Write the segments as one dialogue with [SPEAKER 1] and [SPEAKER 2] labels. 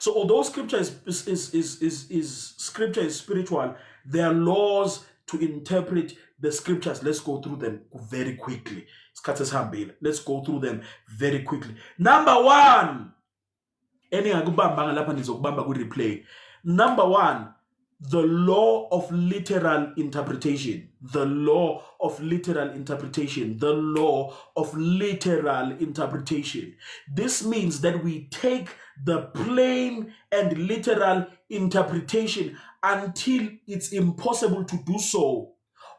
[SPEAKER 1] So although scripture scripture is spiritual, there are laws to interpret the scriptures. Let's go through them very quickly. Let's go through them very quickly. Number one, number one, the law of literal interpretation. The law of literal interpretation. The law of literal interpretation. This means that we take the plain and literal interpretation until it's impossible to do so,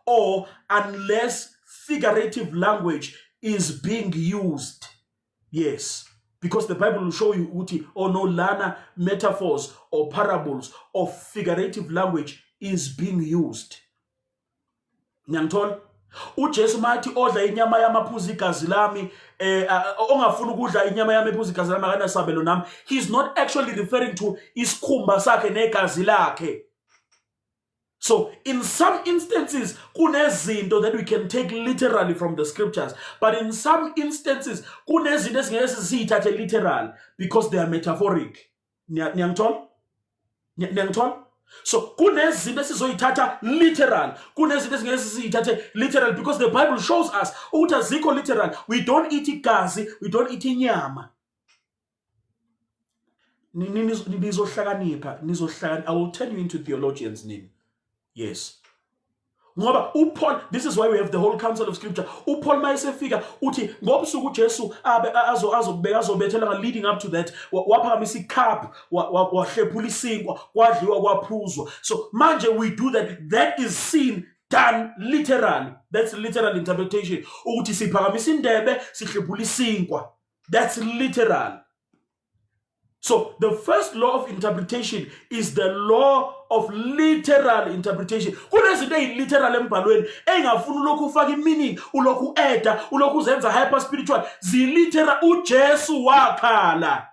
[SPEAKER 1] or unless figurative language is being used. Yes. Because the Bible will show you uti or no lana metaphors or parables or figurative language is being used. Nyangtol, uJesu mathi odla inyama yamaphuzi igazi lami ongafuna ukudla inyama yamaphuzi igazi lami akana sabelo nami. He's not actually referring to isikhumba sakhe negazi lakhe. So in some instances, kunezinto that we can take literally from the scriptures, but in some instances, kunezinto esingeke literal because they are metaphoric. Nyangtol? So kunezinto esizoyithatha literal, kunezinto esingeke literal because the Bible shows us ukuthi azikho literal. We don't eat igazi, we don't eat inyama. Nizohlakanipha, I will turn you into theologians nini. Yes. Ngoba uPaul, this is why we have the whole counsel of scripture. uPaul mayesefika uthi ngobusuku uJesu azobethela leading up to that waphakamisa icup wahlephula isinkwa kwadliwa kwaphuzwa. So manje we do that. That is seen done literally. That's literal interpretation. Ukuthi siphakamisa indebe sihlephula isinkwa. That's literal. So the first law of interpretation is the law of literal interpretation. Kunezinto eziliteral embhalweni engafuni ulokhu ufaka meaning, ulokhu eda, ulokhu uzenza hyper spiritual. Ziliteral. uJesu wakhala.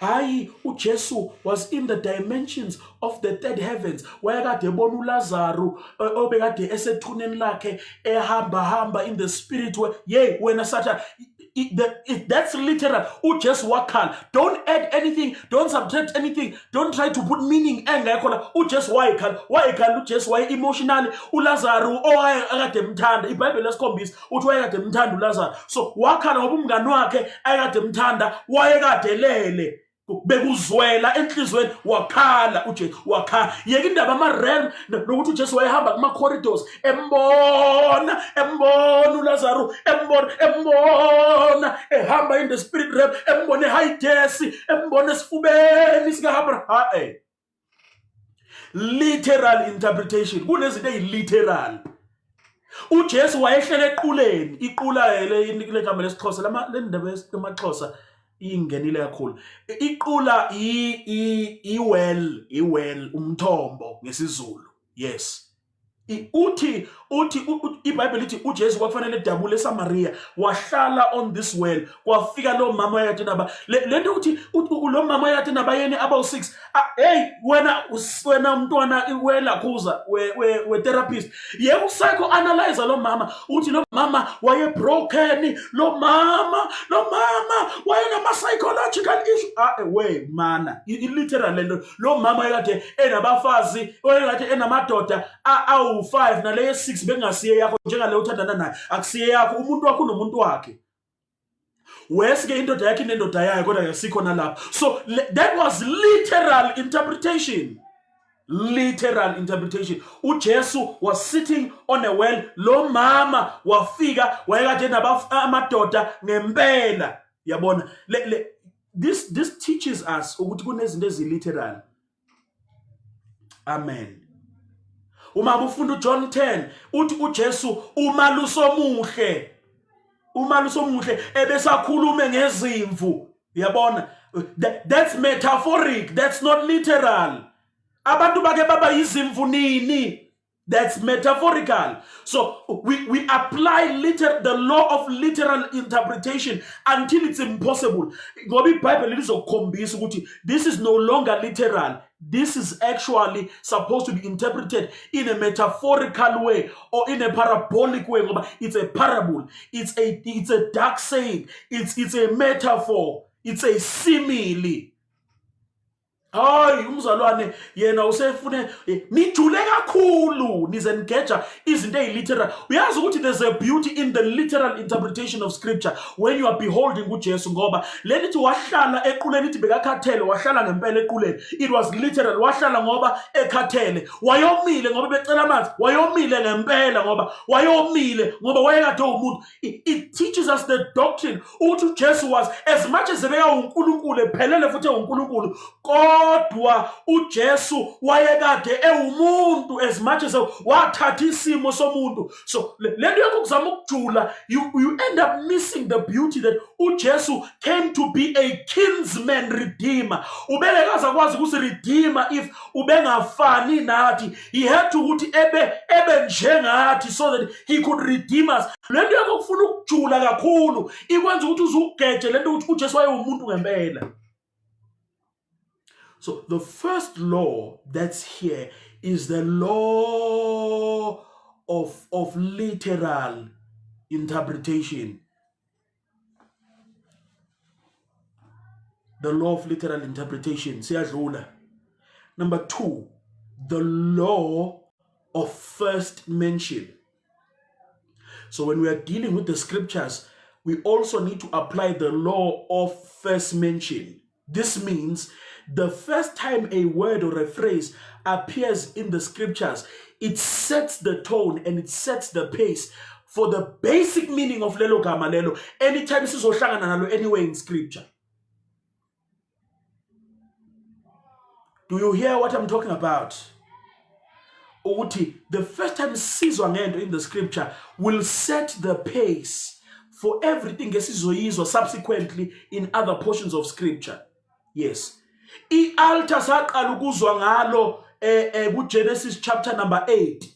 [SPEAKER 1] Hayi, uJesu was in the dimensions of the third heavens. Wayekade ebona uLazaro obekade esethuneni lakhe ehamba in the spirit. Yeah, wena Satan. That's literal. uJesu wakhala. Don't add anything, don't subtract anything, don't try to put meaning engekho. uJesu wayekhala uJesu waye emotionally. uLazaro owayekade emthanda, iBhayibheli lesikhombisa uthi wayekade emthanda uLazaro. So wakhala ngoba umngani wakhe ayekade emthanda wayekade lele. Bekuzwela enhlizweni wakhala uJesu wakhala. Yeke indaba ama-realm nokuthi uJesu wayehamba kuma-corridors embona uLazaro embona ehamba in the spirit realm, embona ehayidesi, embona esifubeni sikahamba. Literal interpretation. Kunezinto eziliteral. uJesu wayehlele equleni, iqula le gama lesixhosa le ndaba yamaXhosa ingenile kakhulu. Iqula iwell umthombo ngesizulu. Yes. Uthi iBhayibheli ithi uJesu kwakufanele edabule eSamaria, wahlala on this well. Kwafika lo mama yakhe naba lento uthi lo mama yakhe nabayeni aba6. Hey, wena mntwana iwela kuza we therapist. Yeke psycho analyze lo mama. Uthi lo mama waye broken, lo mama waye nama psychological issue. Way mana. Literally lo mama yakhe enabafazi, oyekade enamadoda awu5 nale 6 bengasiye yakho njengale uthandana naye. Akusiye yakho, umuntu wakho nomuntu wakhe. Wesike indoda yakhe nendoda yayo kodwa yasikho nalapho. So that was literal interpretation. Literal interpretation. uJesu was sitting on a well. Lo mama wafika wayekade namadoda ngempela. Yabona, this teaches us ukuthi kunezinto eziliteral. Amen. Uma ufunda uJohn 10 uthi uJesu umalusomuhle ebesakhulume ngezimvu. Yabona, that's metaphoric, that's not literal. Abantu bake baba izimvu nini? That's metaphorical. So we apply the law of literal interpretation until it's impossible. Ngoba iBhayibheli lizokhombisa ukuthi this is no longer literal. This is actually supposed to be interpreted in a metaphorical way or in a parabolic way. It's a parable. It's a dark saying. It's a metaphor. It's a simile. Hayi umzalwane yena usefune nijule kakhulu nizengeja izinto eziliteral. Uyazi ukuthi there's a beauty in the literal interpretation of scripture when you are beholding uJesu ngoba lelithi wahlala equleni ithi bekakhathele wahlala ngempela equleni. It was literal, wahlala ngoba ekhathele, wayomile ngoba becela amanzi, wayomile ngempela ngoba wayomile ngoba wayekade umuntu. It teaches us the doctrine ukuthi uJesu was as much as ebeka uNkulunkulu ephelele futhi uNkulunkulu kodwa uJesu wayekade ewumuntu as much as wathatha isimo somuntu. So lento yokuzama ukujula, you end up missing the beauty that uJesu came to be a kinsman redeemer. Ubelekaza kwazi ukuthi redeemer if ubengafani nathi. He had to ukuthi ebe njengathi so that he could redeem us. Lento yokufuna ukujula kakhulu ikwenza ukuthi uzugeje lento ukuthi uJesu wayewumuntu ngempela. So the first law that's here is the law of literal interpretation. The law of literal interpretation. Siyadlula. Number 2, the law of first mention. So when we are dealing with the scriptures, we also need to apply the law of first mention. This means the first time a word or a phrase appears in the scriptures, it sets the tone and it sets the pace for the basic meaning of lelo gama lelo anytime sizohlangana nalo anywhere in scripture. Do you hear what I'm talking about? Uti, the first time sizwa ngento in the scripture will set the pace for everything esizoyizwa subsequently in other portions of scripture. Yes. I-altar saqala ukuzwa ngalo ku-Genesis chapter number 8.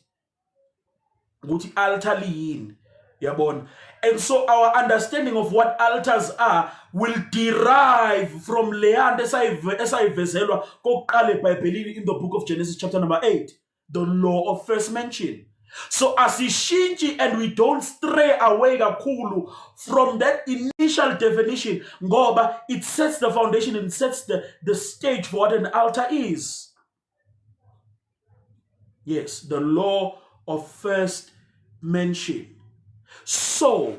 [SPEAKER 1] Ukuthi altar liyini, yabona. And so our understanding of what altars are will derive from leyanda esayivezelwa kokuqala eBhayibhelini in the book of Genesis chapter number 8, the law of first mention. So asishintshe and we don't stray away kakhulu from that initial definition ngoba it sets the foundation and sets the stage for what an altar is. Yes, the law of first mention. So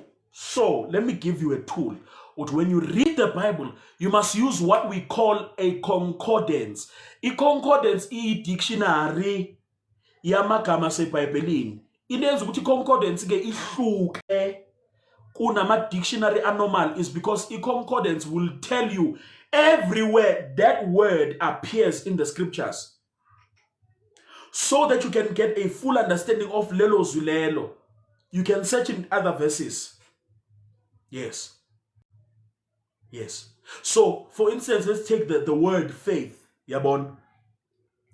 [SPEAKER 1] let me give you a tool. When you read the Bible, you must use what we call a concordance. A concordance is dictionary yamagama seBhayibhelini. Inenza ukuthi concordance ke ihluke kunama dictionary anormal is because a concordance will tell you everywhere that word appears in the scriptures, so that you can get a full understanding of lelo zulelo. You can search in other verses. Yes. So, for instance, let's take the word faith. Yabon.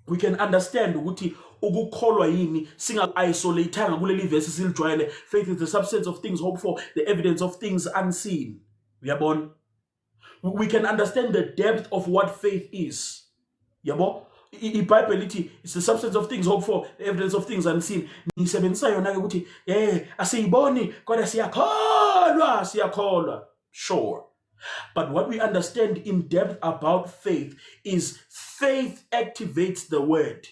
[SPEAKER 1] We can understand ukuthi ukukholwa yini singa-isolateanga kuleli verse silijwayele. Faith is the substance of things hoped for, the evidence of things unseen. Yabon. We can understand the depth of what faith is. Yabo. iBhayibheli lithi it's the substance of things hoped for, the evidence of things unseen. Nisebenzisa yona ke ukuthi asiyiboni kodwa siyakholwa. Sure. But what we understand in depth about faith is faith activates the word.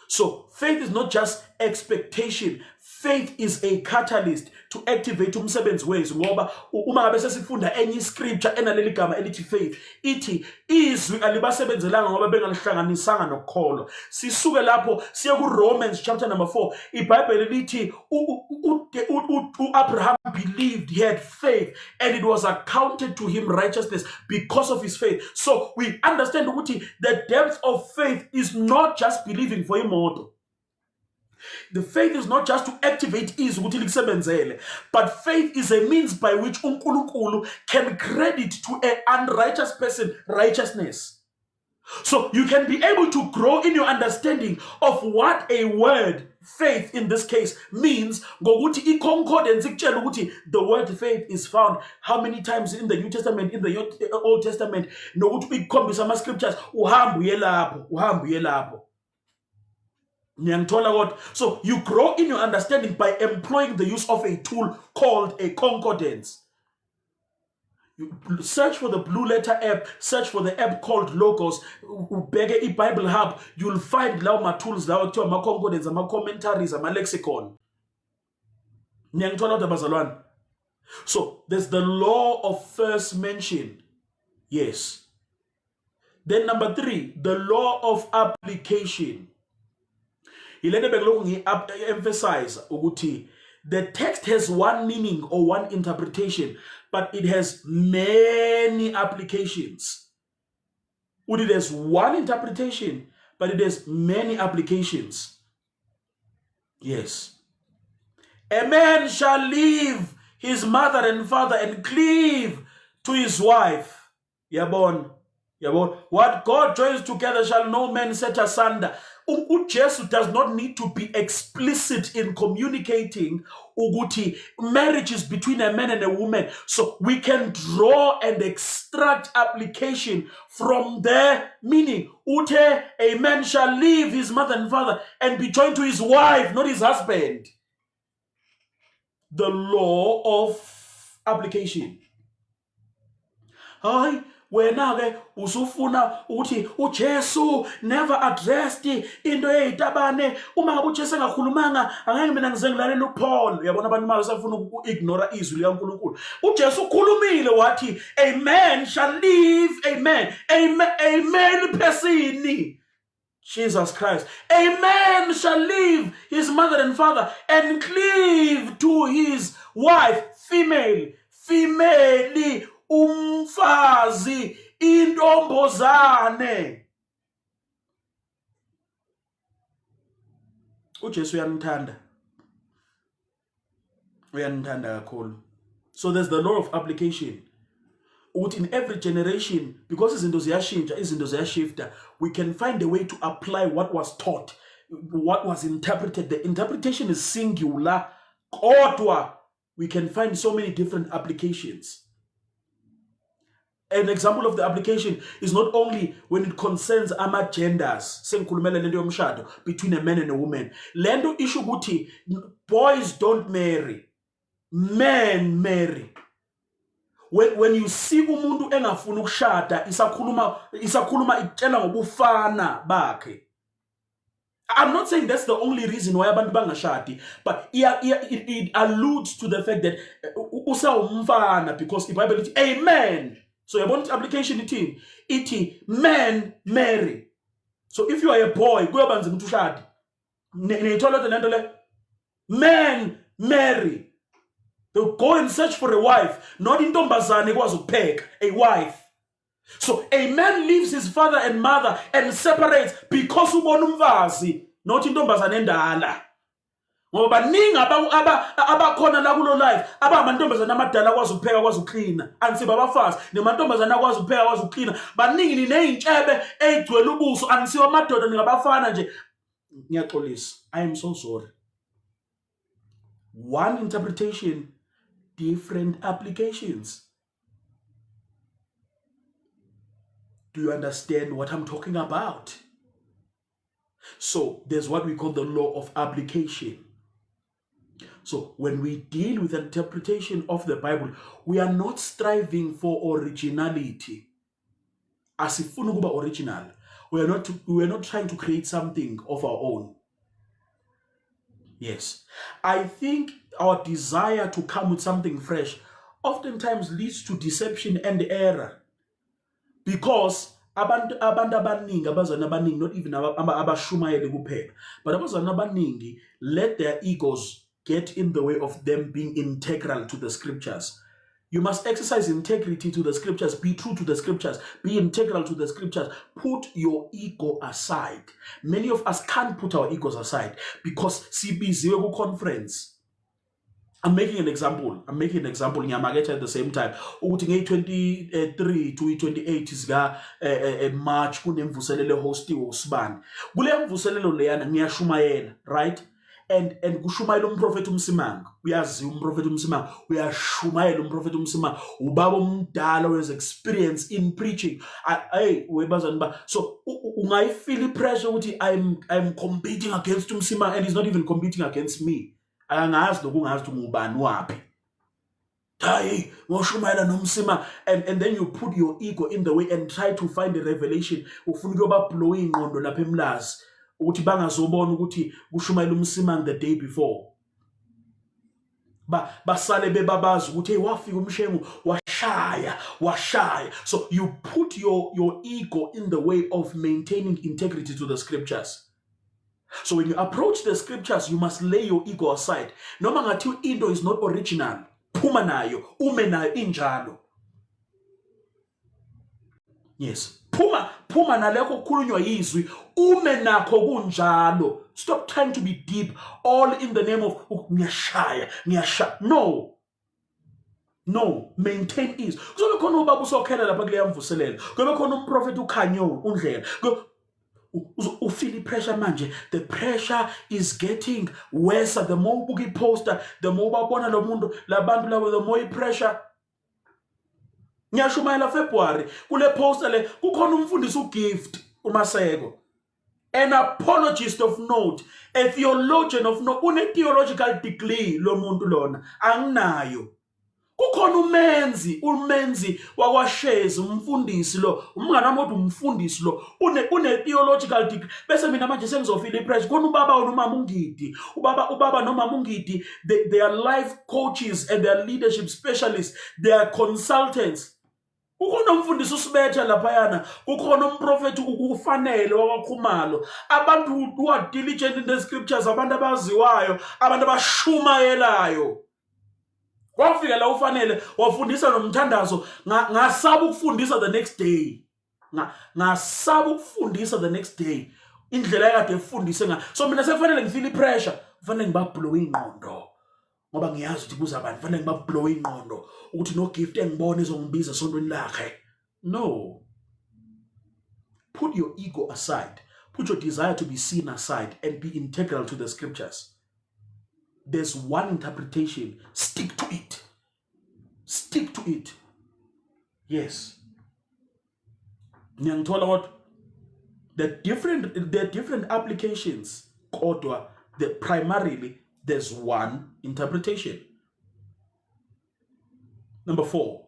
[SPEAKER 1] So faith is not just expectation. Faith is a catalyst to activate umsebenzi wethu ngoba uma ngabe sesifunda enye scripture enaleli gama elithi faith ithi izwi alibasebenzelanga ngoba bengalihlanganisanga nokukholwa. Sisuke lapho siye kuRomans chapter number 4. iBhayibheli lithi Abraham believed, he had faith, and it was accounted to him righteousness because of his faith. So we understand ukuthi the depth of faith is not just believing for imoto. The faith is not just to activate izwi ukuthi likusebenzele, but faith is a means by which uNkulunkulu can credit to an unrighteous person righteousness. So you can be able to grow in your understanding of what a word, faith in this case, means. Ngokuthi i-concordance ikutshela ukuthi the word faith is found how many times in the New Testament, in the Old Testament, nokuthi ikhombisa ama-scriptures, uhambe uye lapho. So you grow in your understanding by employing the use of a tool called a concordance. You search for the Blue Letter app, search for the app called Logos, ubheke iBible Hub, you'll find lawo ma-tools lawo kuthiwa ama-concordance, ama-commentaries, ama-lexicon. Niyangithola kodwa bazalwane? So there's the law of first mention. Yes. Then number 3, the law of application. Ilene bekulokhu ngi-emphasize ukuthi the text has one meaning or one interpretation, but it has many applications. It has one interpretation, but it has many applications. Yes. A man shall leave his mother and father and cleave to his wife. Yabon. What God joins together shall no man set asunder. Jesus does not need to be explicit in communicating ukuthi marriage is between a man and a woman. So we can draw and extract application from their meaning. Ute, a man shall leave his mother and father and be joined to his wife, not his husband. The law of application. Hi. Wena-ke usufuna ukuthi uJesu never addressed into eyitabane. Uma ngabe uJesu engakhulumanga angeke mina ngize ngilalele uPaul. Uyabona abantu manje safuna uku-ignora izwi likaNkulunkulu. uJesu ukhulumile wathi a man shall leave a male person, Jesus Christ. A man shall leave his mother and father and cleave to his wife, female, umfazi, intombazane. uJesu uyanithanda kakhulu. So there's the law of application. In every generation, because izinto ziyashifta, we can find a way to apply what was taught, what was interpreted. The interpretation is singular, kodwa we can find so many different applications. An example of the application is not only when it concerns genders, between a man and a woman. Lendo issue ukuthi boys don't marry, men marry. When you see umuntu engafuni ukushada, isakhuluma itshela ngobufana bakhe. I'm not saying that's the only reason why abantu bangashadi, but it alludes to the fact that usawumfana because iBible ithi amen. So you want application iti men marry. So if you are a boy, kuyobanza ukuthi ushade. Nithola lento le, men marry. They'll go and search for a wife, not intombazane ekwazi ukupheka, a wife. So a man leaves his father and mother and separates because ubona umfazi, not intombazane endala. Ngoba baningi abakhona la kulo life abamantombazane amadala akwazi ukupheka akwazi ukucleana ansiba abafazi nemantombazane akwazi ukupheka akwazi ukucleana baningi nineyintshebe ezigcwele ubuso ansiba amadoda ningabafana nje. Ngiyaxolisa, I am so sorry. One interpretation, different applications. Do you understand what I'm talking about? So there's what we call the law of application. So when we deal with an interpretation of the Bible, we are not striving for originality. Asifuna ukuba original. We are not trying to create something of our own. Yes. I think our desire to come with something fresh oftentimes leads to deception and error. Because abantu abaningi, abazana abaningi, not even abashumayeli kuphela, but abazana abaningi let their egos get in the way of them being integral to the scriptures. You must exercise integrity to the scriptures, be true to the scriptures, be integral to the scriptures. Put your ego aside. Many of us can't put our egos aside because CB0 conference. I'm making an example. Ngiyamagetha at the same time. Ukuthi nge-23 to 28 sika March kunemvuselelo hostiwe uSibani. Kule mvuselelo leyana ngiyashumayela, right? And kushumayela umprofeti uMsimanga. Uyazi umprofeti uMsimanga, uyashumayela umprofeti uMsimanga. Ubaba omdala with experience in preaching. Webazana ba. So ungayifeel pressure ukuthi I'm competing against uMsimanga and he's not even competing against me. Angazi lokhu ngazi ukuthi ngubani wapi. Hey, and then you put your ego in the way and try to find a revelation. Ufuna ukuyoba blow ingqondo lapha eMlazi ukuthi bangazobona ukuthi kushumayela uMsimang the day before. Basale bebabazi ukuthi hey wafika uMshengu washaya. So you put your ego in the way of maintaining integrity to the scriptures. So when you approach the scriptures, you must lay your ego aside. Noma ngathi into is not original. Phuma nayo, ume nayo injalo. Yes. Phuma naleko kukhulunywa yizwi, ume nakho kunjalo. Stop trying to be deep, all in the name of ngiyashaya. No, maintain ease. Kuzobe khona ubaba usokhela lapha kuleya mvuselelo. Kuzobe khona umprofeti uKhanyo uNdlela. You feel pressure manje. The pressure is getting worse. The more ubuka poster, the more babona lo muntu labantu labo, the more pressure. Ngiyashumayela February kule poster le kukhona umfundisi uGift uMaseko, an apologist of note, a theologian of note, une theological degree lo muntu lona anginayo. Kukhona umenzi wakwashezi umfundisi lo, umngane wami umfundisi lo une theological degree. Bese mina manje sengizofila ipressure. Khona ubaba nomama uNgidi, ubaba nomama uNgidi, they are life coaches and they are leadership specialists, they are consultants. Kukhona umfundisi uSibetha laphayana, kukhona umprofeti ukufanele wakwaKhumalo. Abantu who are diligent in the scriptures, abantu abaziwayo, abantu abashumayelayo. Wafika la ufanele wafundisa nomthandazo, ngasaba ukufundisa the next day. Ngasaba ukufundisa the next day. Indlela yakade efundise nga. So mina sekufanele ngifeel pressure, kufanele ngibablow ingqondo. Ngoba ngiyazi ukuthi kuza abantu, kufanele ngibablow ingqondo ukuthi no gift engibona izongibiza esontweni lakhe. No. Put your ego aside. Put your desire to be seen aside and be integral to the scriptures. There's one interpretation. Stick to it. Stick to it. Yes. Ngiyangithola what the different applications, kodwa primarily there's one interpretation. Number 4.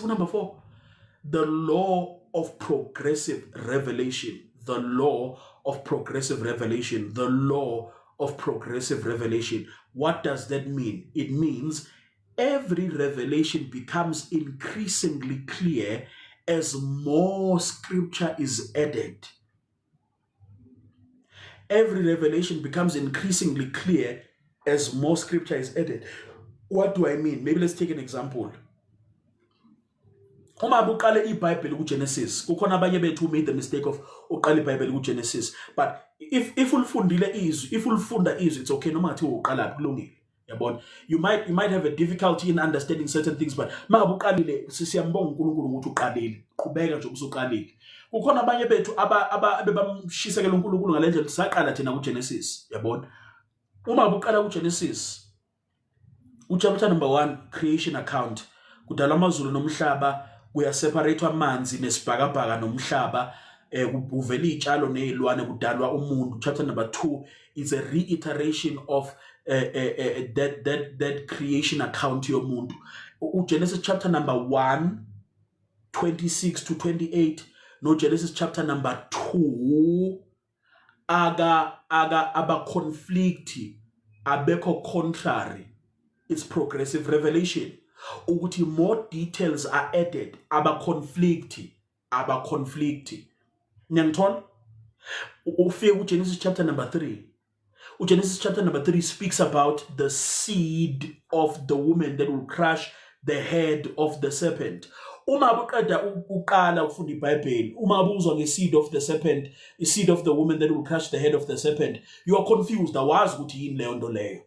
[SPEAKER 1] Number 4. The law of progressive revelation. The law of progressive revelation. The law of progressive revelation. What does that mean? It means every revelation becomes increasingly clear as more scripture is added. Every revelation becomes increasingly clear as more scripture is added. What do I mean? Maybe let's take an example. Uma buqale iBhayibheli kuGenesis, kukhona abanye bethu who made the mistake of uqala iBhayibheli kuGenesis. But if ulifundile izwi, if ulifunda izwi, it's okay noma ngathi uqala kulungile. Yabona, you might have a difficulty in understanding certain things, but maka buqalile siyambonga uNkulunkulu ukuthi uqalile. Qhubeka nje ubusuqalile. Kukhona abanye bethu abebamshisekela uNkulunkulu ngalendlela saqala thina kuGenesis. Yabona, uma buqala kuGenesis, uchapter number 1, creation account, kudala amazulu nomhlaba, kuyaseparate amanzi nesibhakabhaka nomhlaba, kuvela izitshalo nezilwane, kudalwa umuntu. Chapter number 2 is a reiteration of that creation account yomuntu. Genesis chapter number 1 26 to 28, no Genesis chapter number 2 aba conflict, abeko contrary. It's progressive revelation. Ukuthi more details are added, aba conflict. Nyangthol, ufike Genesis chapter number 3. Genesis chapter number 3 speaks about the seed of the woman that will crush the head of the serpent. Uma buqeda uqala ufunda iBhayibheli, uma ubuzwa ngeseed of the serpent, the seed of the woman that will crush the head of the serpent, you are confused. Awazi ukuthi yini leyo nto leyo.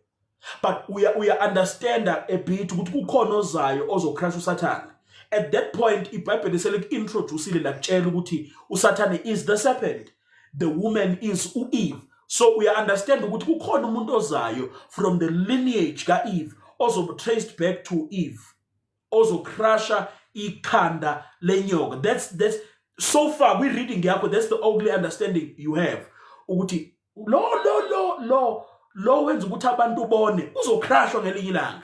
[SPEAKER 1] But we are understand a bit ukuthi kukhona ozayo ozocrush uSathane. At that point, iBhayibheli introduce lakutshela ukuthi uSathane is the serpent, the woman is Eve. So we understand ukuthi kukhona umuntu ozayo from the lineage kaEve, also traced back to Eve, also crusher ikhanda lenyoka. That's so far we reading yakho, that's the ugly understanding you have. Ukuthi lo wenza ukuthi abantu bone uzocrushwa ngelinye ilanga.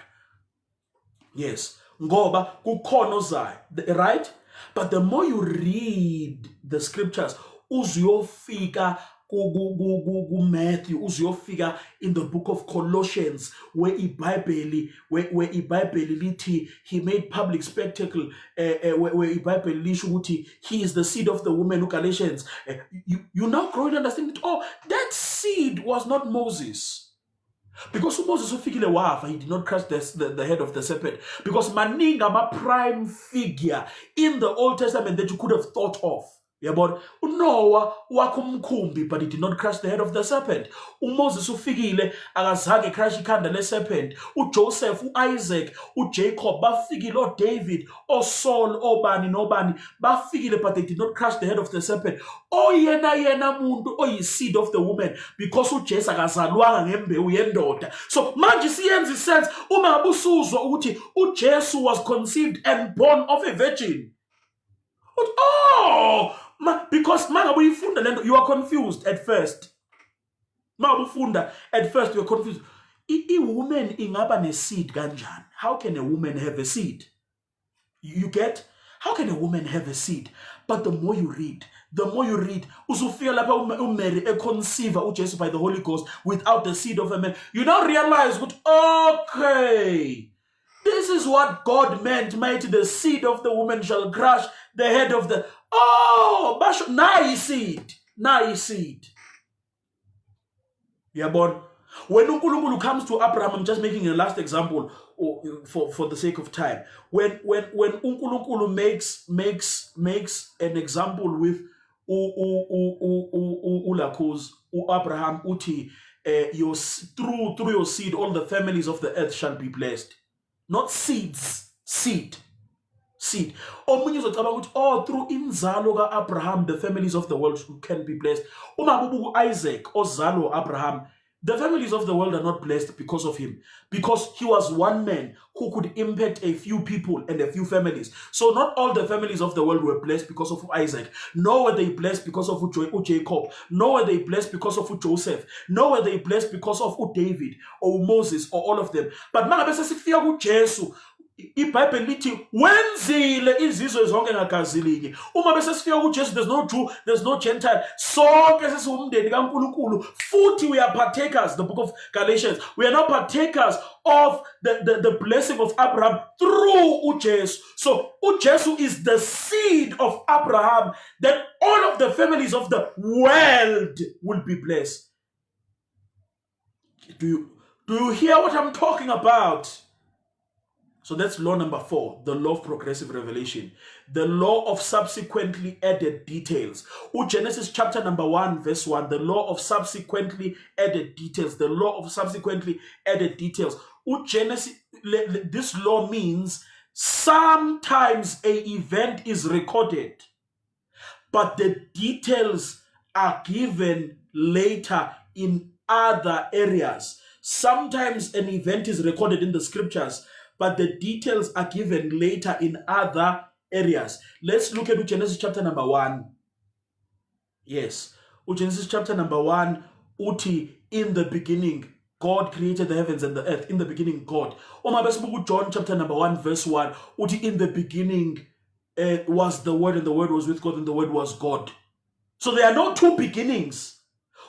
[SPEAKER 1] Yes. Ngoba kukhona ozayo, right? But the more you read the scriptures, uzuyofika Matthew, uzuyofika in the book of Colossians, where iBhayibheli lithi he made public spectacle, where iBhayibheli lisho ukuthi he is the seed of the woman, Galatians. You now grow and understand that, oh, that seed was not Moses. Because Moses ufikile wafa, he did not crush the head of the serpent. Because maninga ma prime figure in the Old Testament that you could have thought of. Yeah, but Noah wakumkhumbi, but he did not crush the head of the serpent. Moses ufikile akazange crush ikhanda le serpent. Joseph, Isaac, Jacob bafikile, David, Saul, obani nobani bafikile, but they did not crush the head of the serpent. Yena muntu seed of the woman, because uJesu akazalwanga ngembewu yendoda. So manje siyenza sense uma ngabe usuzwa ukuthi uJesu was conceived and born of a virgin. Because you are confused at first. At first you are confused. A woman ingaba ne seed kanjani? How can a woman have a seed? You get? How can a woman have a seed? But the more you read, uzufika lapha uMary econceive uJesu by the Holy Ghost without the seed of a man. You now realize what, okay, this is what God meant, mighty, the seed of the woman shall crush the head of the... now you see it. Yeah, but when uNkulunkulu comes to Abraham, I'm just making a last example for the sake of time. When uNkulunkulu makes an example with Abraham, uthi through your seed all the families of the earth shall be blessed. Not seeds, seed. Omunye uzocabanga ukuthi through inzalo ka-Abraham the families of the world can be blessed. Uma kubuku Isaac ozalo Abraham, the families of the world are not blessed because of him, because he was one man who could impact a few people and a few families. So not all the families of the world were blessed because of Isaac, nor were they blessed because of Jacob, nor were they blessed because of Joseph, nor were they blessed because of David or Moses or all of them. But mangabe sesifika kuJesu, iBhayibheli lithi wenzile izizwe zonke ngagazilinye. Uma bese sifika kuJesu, there's no Jew, there's no Gentile, sonke sesiwumndeni kaNkulunkulu. Futhi we are partakers, the book of Galatians, we are now partakers of the blessing of Abraham through uJesu. So uJesu is the seed of Abraham, that all of the families of the world will be blessed. Do you hear what I'm talking about? So that's law number 4, the law of progressive revelation. The law of subsequently added details. Genesis chapter number 1, verse 1, the law of subsequently added details. The law of subsequently added details. Genesis, this law means sometimes an event is recorded, but the details are given later in other areas. Sometimes an event is recorded in the scriptures, but the details are given later in other areas. Let's look at Genesis chapter number 1. Yes. Genesis chapter number 1, uti, in the beginning, God created the heavens and the earth. In the beginning, God. John chapter number 1, verse 1, uti, in the beginning was the Word, and the Word was with God, and the Word was God. So there are no two beginnings.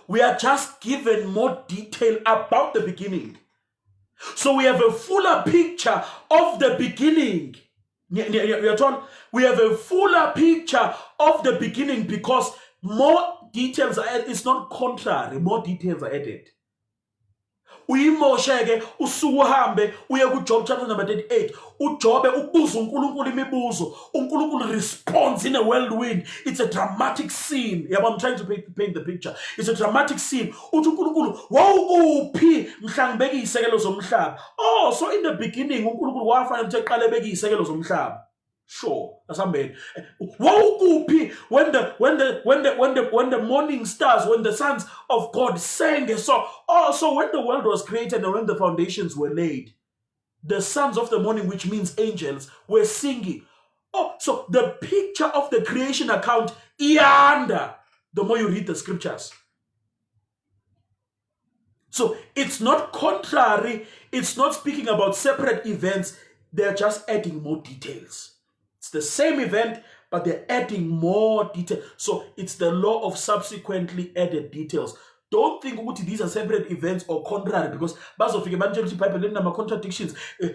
[SPEAKER 1] We are just given more detail about the beginning. So we have a fuller picture of the beginning. We have a fuller picture of the beginning because more details are added. It's not contrary, more details are added. Uyimosheke usuku uhambe uye kuJob chapter number 38. uJobe ubuza uNkulunkulu imibuzo. uNkulunkulu responds in a whirlwind. It's a dramatic scene. Yeah, I'm trying to paint the picture. It's a dramatic scene. Uthi uNkulunkulu wawukuphi mhla ngibeka izisekelo zomhlaba. So in the beginning uNkulunkulu wafana ukuthi eqale ebeka izisekelo zomhlaba. Sure, that's amazing. When the morning stars, when the sons of God sang a song. So when the world was created and when the foundations were laid, the sons of the morning, which means angels, were singing. So the picture of the creation account yonder, the more you read the scriptures. So it's not contrary, it's not speaking about separate events. They're just adding more details. It's the same event, but they're adding more detail. So it's the law of subsequently added details. Don't think these are separate events or contrary, because Bible contradictions.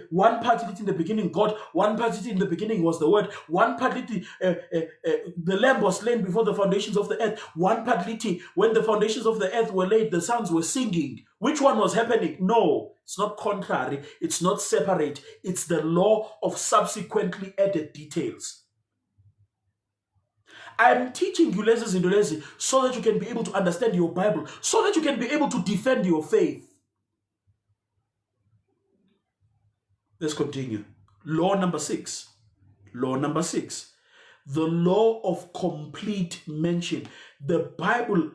[SPEAKER 1] One part in the beginning God, one part in the beginning was the word, one part the lamb was slain before the foundations of the earth, one part when the foundations of the earth were laid, the sons were singing. Which one was happening? No, it's not contrary, it's not separate, it's the law of subsequently added details. I'm teaching you lessons in Indonesian so that you can be able to understand your Bible, so that you can be able to defend your faith. Let's continue. Law number 6. Law number 6. The law of complete mention. The Bible,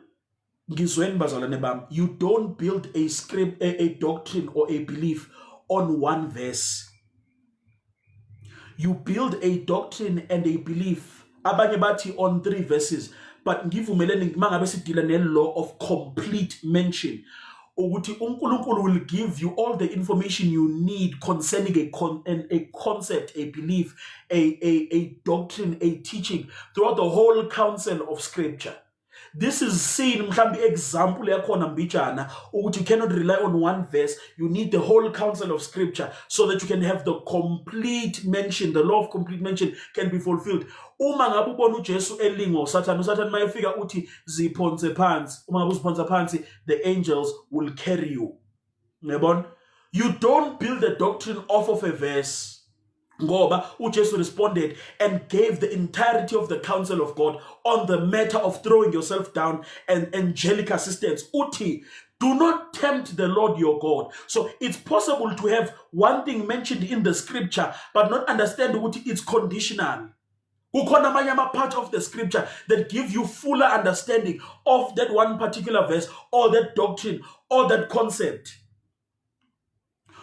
[SPEAKER 1] you don't build a script, a doctrine or a belief on one verse. You build a doctrine and a belief abanye bathi on 3 verses, but ngivumelene mangabe sidila ne-law of complete mention, ukuthi uNkulunkulu will give you all the information you need concerning a concept, a belief, a doctrine, a teaching throughout the whole counsel of Scripture. This is seen, example you cannot rely on one verse. You need the whole counsel of Scripture so that you can have the complete mention. The law of complete mention can be fulfilled. Uma ngabe ubona uJesu elingo Satan mayefika uthi ziphonse phansi, uma ngabe uziphonsa phansi, the angels will carry you. You don't build a doctrine off of a verse. Ngoba uJesu responded and gave the entirety of the counsel of God on the matter of throwing yourself down and angelic assistance. Uti, do not tempt the Lord your God. So it's possible to have one thing mentioned in the Scripture but not understand what it's conditional. Ukhona part of the Scripture that give you fuller understanding of that one particular verse or that doctrine or that concept.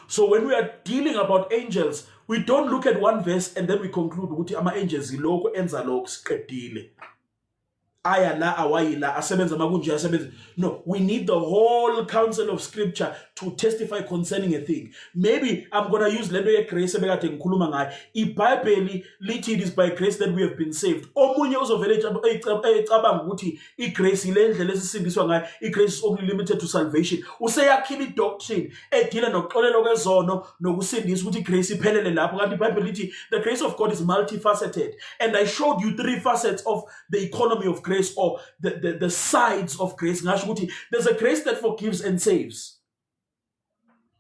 [SPEAKER 1] So when we are dealing about angels, we don't look at one verse and then we conclude ukuthi ama angels iloko enza lokho siqedile. Aya la awayila asebenza makunje asebenza. No, we need the whole counsel of Scripture to testify concerning a thing. Maybe I'm going to use lento ye grace ebekade ngikhuluma ngayo. iBhayibheli lithi it is by grace that we have been saved. Omunye uzovele ecabanga ukuthi igrace ile ndlela esisindiswa ngayo, igrace is only limited to salvation. Useyakhila idoctrine edila nokuxolelwa kwezono nokusindiswa ukuthi igrace iphelele lapho, kanti iBhayibheli lithi the grace of God is multifaceted. And I showed you 3 facets of the economy of grace, or the sides of grace. There's a grace that forgives and saves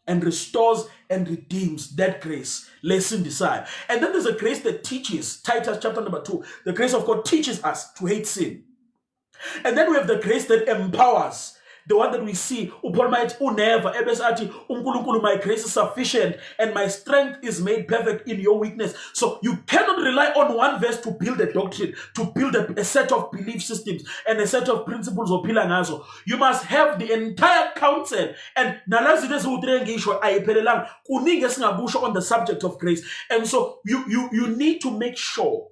[SPEAKER 1] and restores and redeems. That grace, lesson desire. And then there's a grace that teaches. Titus chapter number 2, the grace of God teaches us to hate sin. And then we have the grace that empowers, the one that we see, upon my never my grace is sufficient and my strength is made perfect in your weakness. So you cannot rely on one verse to build a doctrine, to build a set of belief systems and a set of principles of pilangazo. You must have the entire counsel. And on the subject of grace. And so you need to make sure.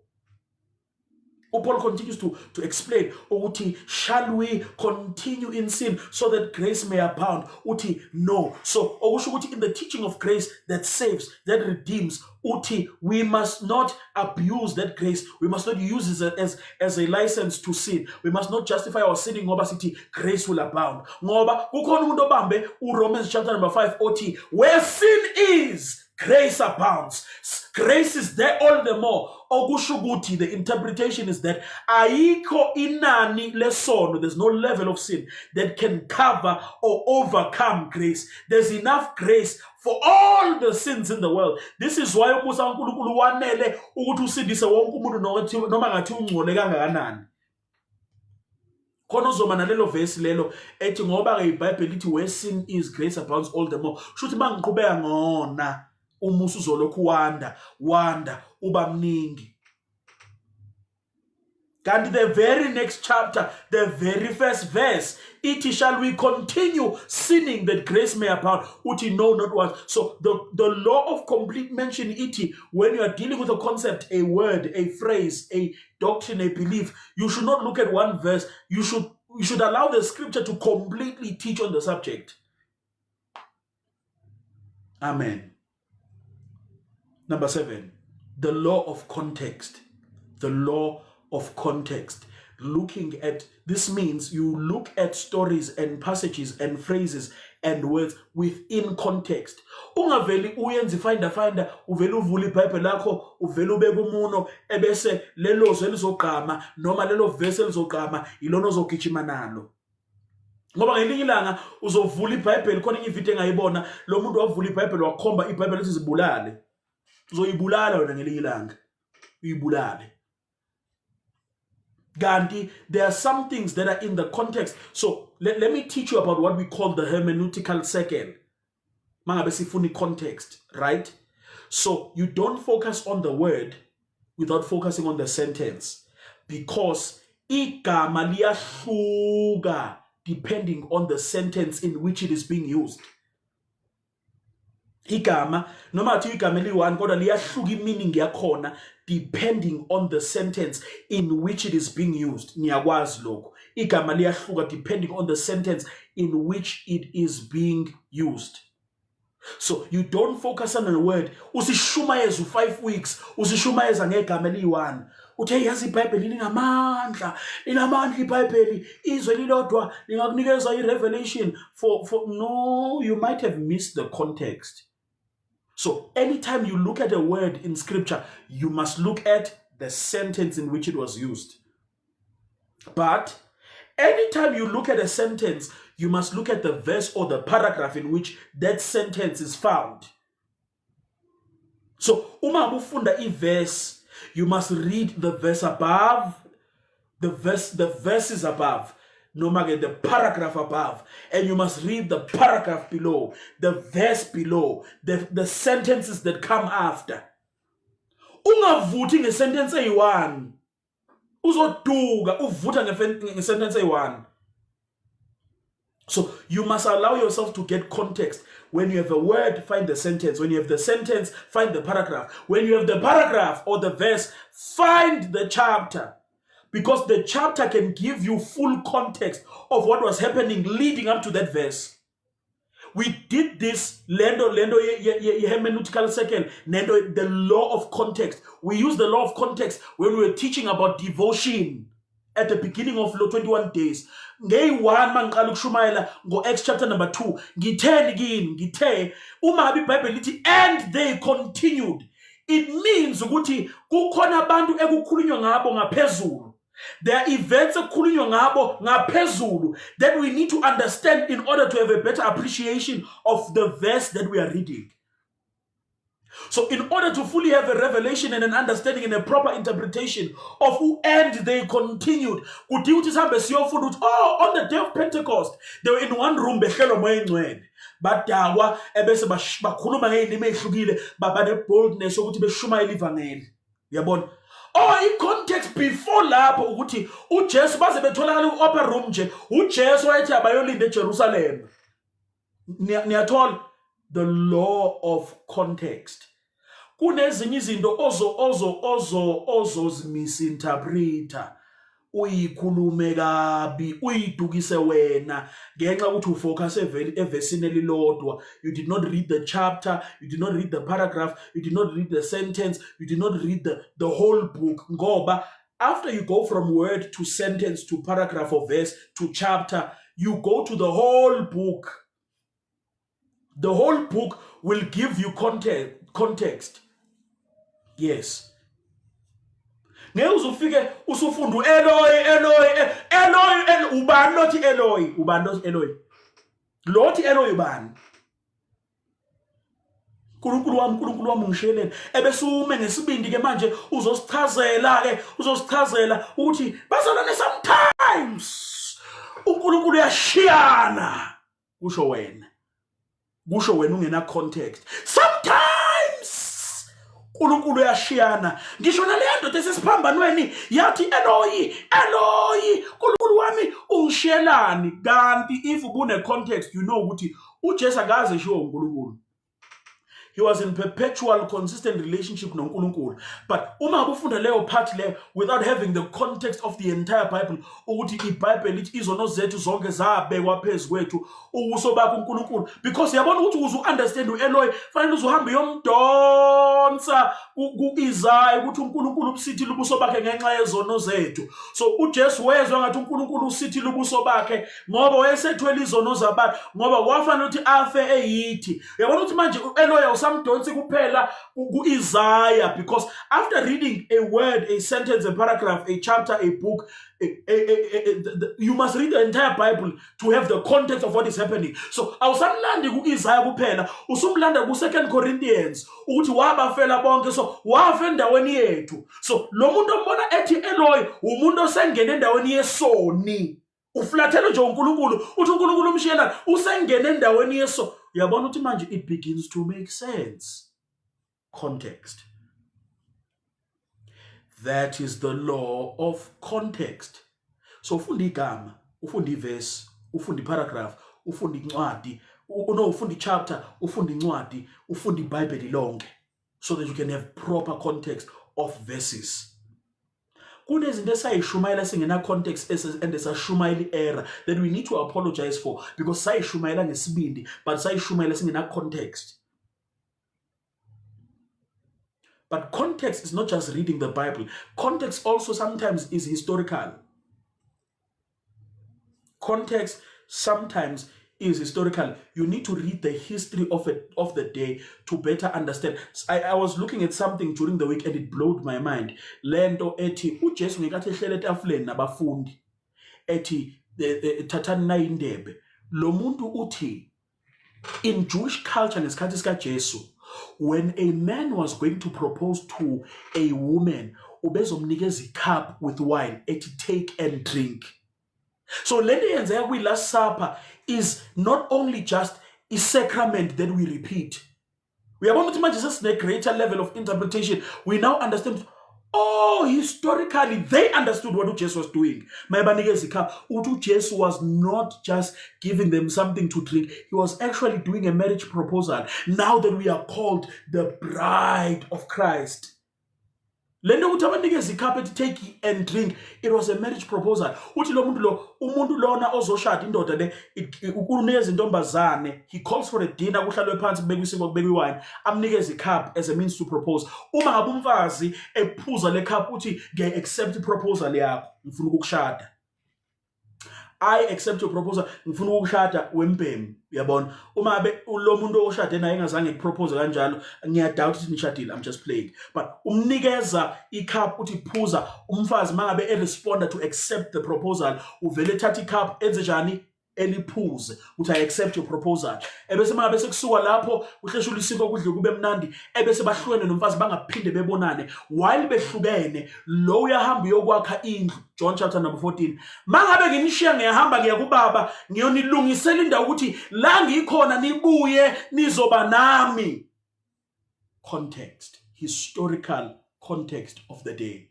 [SPEAKER 1] Paul continues to explain, Uti, shall we continue in sin so that grace may abound? Uti, no. So, Uti, in the teaching of grace that saves, that redeems, Uti, we must not abuse that grace. We must not use it as a license to sin. We must not justify our sinning. Ngoba sithi grace will abound. Ngoba kukhona umuntu obambe Romans chapter number 5, Uti, where sin is, grace abounds. Grace is there all the more. Ogushuguti, the interpretation is that aiko inani lesono, there's no level of sin that can cover or overcome grace. There's enough grace for all the sins in the world. This is why umusa uNkulunkulu wanele ukuthi usindise wonke umuntu noma ngathi ungcole kangakanani. Khona uzoma nalelo verse lelo ethi ngoba ke iBhayibheli lithi where sin is, grace abounds all the more. Shuthi bangiqhubeka ngona umusu uzolokhu wanda uba mningi. And the very next chapter, the very first verse, iti shall we continue sinning that grace may abound? Uti no, not one. So the law of complete mention, iti, when you are dealing with a concept, a word, a phrase, a doctrine, a belief, you should not look at one verse. You should allow the Scripture to completely teach on the subject. Amen. Number 7, the law of context. The law of context. Looking at, this means you look at stories and passages and phrases and words within context. Ungaveli uyenzi finder uvela uvula iBhayibheli lakho uvela ubeka umuno ebese lelo zwe lizogqama noma lelo verse lizogqama ilona ozogijima nalo. Ngoba ngelinye ilanga uzovula iBhayibheli khona enye ivideo engayibona lo muntu wavula iBhayibheli wakhomba iBhayibheli lithi zibulale. Uzoyibulala wena ngelinye ilanga. Uyibulale. Gandhi, there are some things that are in the context. So let me teach you about what we call the hermeneutical circle. Mangabe sifuni context, right? So you don't focus on the word without focusing on the sentence, because igama liyahluka depending on the sentence in which it is being used. Igama noma athi igama eli1 kodwa liyahluka meaning yakhona depending on the sentence in which it is being used. Niyakwazi lokho. Igama liyahluka depending on the sentence in which it is being used. So you don't focus on a word. Usishumayeza 5 weeks, usishumayeza ngegama eli1. Uthe yazi iBhayibheli linamandla iBhayibheli izwe lilodwa lingakunikeza irevelation for no, you might have missed the context. So anytime you look at a word in scripture, you must look at the sentence in which it was used. But anytime you look at a sentence, you must look at the verse or the paragraph in which that sentence is found. So uma ufunda iverse, you must read the verse above, the verses above, no matter the paragraph above, and you must read the paragraph below, the verse below, the sentences that come after. Ungavuthi ngesentence eyi-1. Uzoduka uvutha ngesentence eyi-1. So you must allow yourself to get context. When you have a word, find the sentence. When you have the sentence, find the paragraph. When you have the paragraph or the verse, find the chapter. Because the chapter can give you full context of what was happening leading up to that verse. We did this, Lendo hermeneutical circle, the law of context. We use the law of context when we were teaching about devotion at the beginning of 21 days. Ngay 1 mangiqala ukushumayela ngo-Acts chapter number 2. Ngithe uma iBhayibheli lithi and they continued. It means ukuthi kukhona abantu ekukhulunywa ngabo ngaphezulu. There are events ekukhulunywa ngabo ngaphezulu that we need to understand in order to have a better appreciation of the verse that we are reading. So in order to fully have a revelation and an understanding and a proper interpretation of who and they continued, on the day of Pentecost, they were in one room, badawa ebese bakhuluma ngeindimi ezihlukile babane boldness ukuthi beshumayela ivangeli. Yabona? Oh, i-context before lapho ukuthi uJesu baze betholakala ku-upper room nje, uJesu wayethi abayolinde eJerusalem. Niyathola? The law of context. Kunezinye izinto misinterpreter. Uyikhulume kabi, uyidukise wena ngenxa ukuthi ufocus evesini elilodwa. You did not read the chapter, you did not read the paragraph, you did not read the sentence, you did not read the whole book. Ngoba after you go from word to sentence to paragraph or verse to chapter, you go to the whole book. The whole book will give you context. Yes. Uzufike usufunda Eloi ubani lothi Eloi lothi Eloi ubani Nkulunkulu wami ngishelele ebese ume ngesibindi ke manje uzosichazela ukuthi bazalwane sometimes uNkulunkulu uyashiyana kusho wena ungena context. Sometimes uNkulunkulu uyashiyana. Ngisho naleyo ndoda esesiphambanweni yathi Eloi uNkulunkulu wami ungishiyelani. Kanti if ubune context, you know ukuthi uJesu akaze eshiwo uNkulunkulu. He was in perpetual, consistent relationship noNkulunkulu. But uma ufunda leyo part le without having the context of the entire Bible, ukuthi iBhayibheli lithi izono zethu zonke zabekwa phezukwethu ubuso bakho uNkulunkulu, because yabona ukuthi uzu understand uEloi fanele uzuhambe yomdonsa kuIsaiah ukuthi uNkulunkulu usithile ubuso bakhe ngenxa yezono zethu. So uJesu wezwa ngathi uNkulunkulu usithile ubuso bakhe ngoba wayesethwele izono zabantu, ngoba wafanele ukuthi afe eyithi. Yabona ukuthi manje uEloi usamdonsi kuphela kuIsaiah, because after reading a word, a sentence, a paragraph, a chapter, a book, you must read the entire Bible to have the context of what is happening. So awusamlandi kuIsaiah kuphela, usumlanda ku2 Corinthians ukuthi wabafela bonke, so wafa endaweni yethu. So lo muntu ombona ethi Eloi umuntu osengene endaweni yesoni, uflathela nje uNkulunkulu uthi uNkulunkulu umshiyelana usengene endaweni yeso. Uyabona ukuthi manje it begins to make sense. Context. That is the law of context. So ufunda igama, ufunda iverse, ufunda paragraph, ufunda incwadi, ufunda chapter, ufunda incwadi, ufunda iBhayibheli lonke, so that you can have proper context of verses. Kunezinto esayishumayela singena context and esashumayela error that we need to apologize for, because sayishumayela ngesibindi but sayishumayela singena context. But context is not just reading the Bible. Context also sometimes is historical. Context sometimes is historical. You need to read the history of the day to better understand. I was looking at something during the week and it blew my mind. Lento ethi uJesu ngekathi ehlele etafuleni nabafundi ethi thathani na indebe. Lo muntu uthi in Jewish culture ngesikhathi sikaJesu, when a man was going to propose to a woman, ubezomnikeza icup with wine, ethi take and drink. So lento yenzeka kwi-Last Supper is not only just a sacrament that we repeat. Uyabona ukuthi manje sesine greater level of interpretation. We now understand, oh, historically they understood what Jesus was doing. Mayibanikeza icup. Jesus was not just giving them something to drink. He was actually doing a marriage proposal. Now that we are called the bride of Christ. Lento ukuthi abanikeza icup ethi take and drink, it was a marriage proposal. Uthi lo umuntu lona ozoshada indoda le ukunikeza intombazane, he calls for a dinner, kuhlalwe phansi kubekwe isiko kubekwe wine, amnikeza icup as a means to propose. Uma ngabe umfazi ephuza le cup uthi ngiya accept iproposal yakho, ngifuna ukukushada. I accept your proposal, ngifuna ukushada wempemu. Uyabona, uma abe lo muntu oshade naye engazange kupropose kanjalo, ngiyadoubt ukuthi nishadile, I'm just playing. But umnikeza icup uthi phuza, umfazi mangabe eresponda to accept the proposal, uvele thatha icup enze njani eliphuze uthi I accept your proposal. Ebese mangabe sekusuka lapho uhleshula isiko kudle kube mnandi, ebese bahlukene nomfazi bangaphinde bebonane. While behlukene, lo uyahamba yokwakha indlu, John chapter number 14. Mangabe nginishiya ngiyahamba ngiya kubaba, ngiyonilungisela indawo ukuthi la ngikhona nibuye nizoba nami. Context, historical context of the day.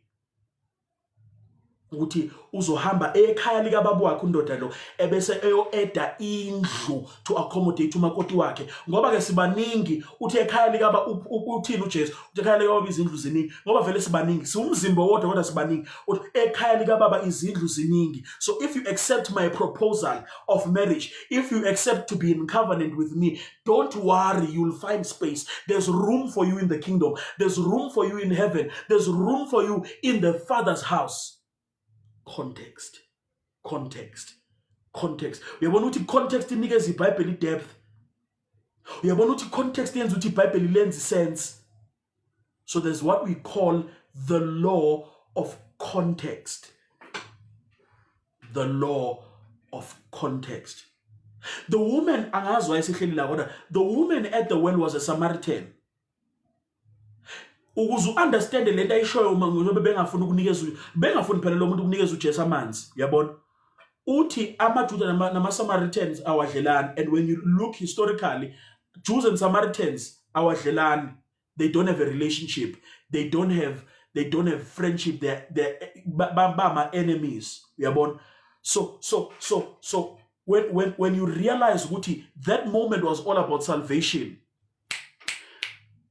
[SPEAKER 1] Ukuthi uzohamba ekhaya lika baba wakhe undoda lo ebese eyo-eda indlu to accommodate umakoti wakhe, ngoba ke sibaningi. Uthi ekhaya lika baba uthini uJesu, uthi ekhaya lika baba izindlu ziningi, ngoba vele sibaningi, siwumzimba wodwa kodwa sibaningi. Uthi ekhaya lika baba izindlu ziningi. So if you accept my proposal of marriage, if you accept to be in covenant with me, don't worry, you'll find space. There's room for you in the kingdom. There's room for you in heaven. There's room for you in the Father's house. Context. Uyabona ukuthi context inikeza iBhayibheli depth. Uyabona ukuthi context yenza ukuthi iBhayibheli lenze sense. So there's what we call the law of context. The law of context. The woman, angazwa esihleli la kodwa, the woman at the well was a Samaritan. Ukuze understand lento ayishoyo uma ngoba bengafuna phela lo muntu ukunikeza uJesu amanzi. Uyabona uthi amaJuda nama-Samaritans awadlelani, and when you look historically, Jews and Samaritans awadlelani. They don't have a relationship. They don't have friendship. They're enemies. Uyabona. So when you realize ukuthi that moment was all about salvation,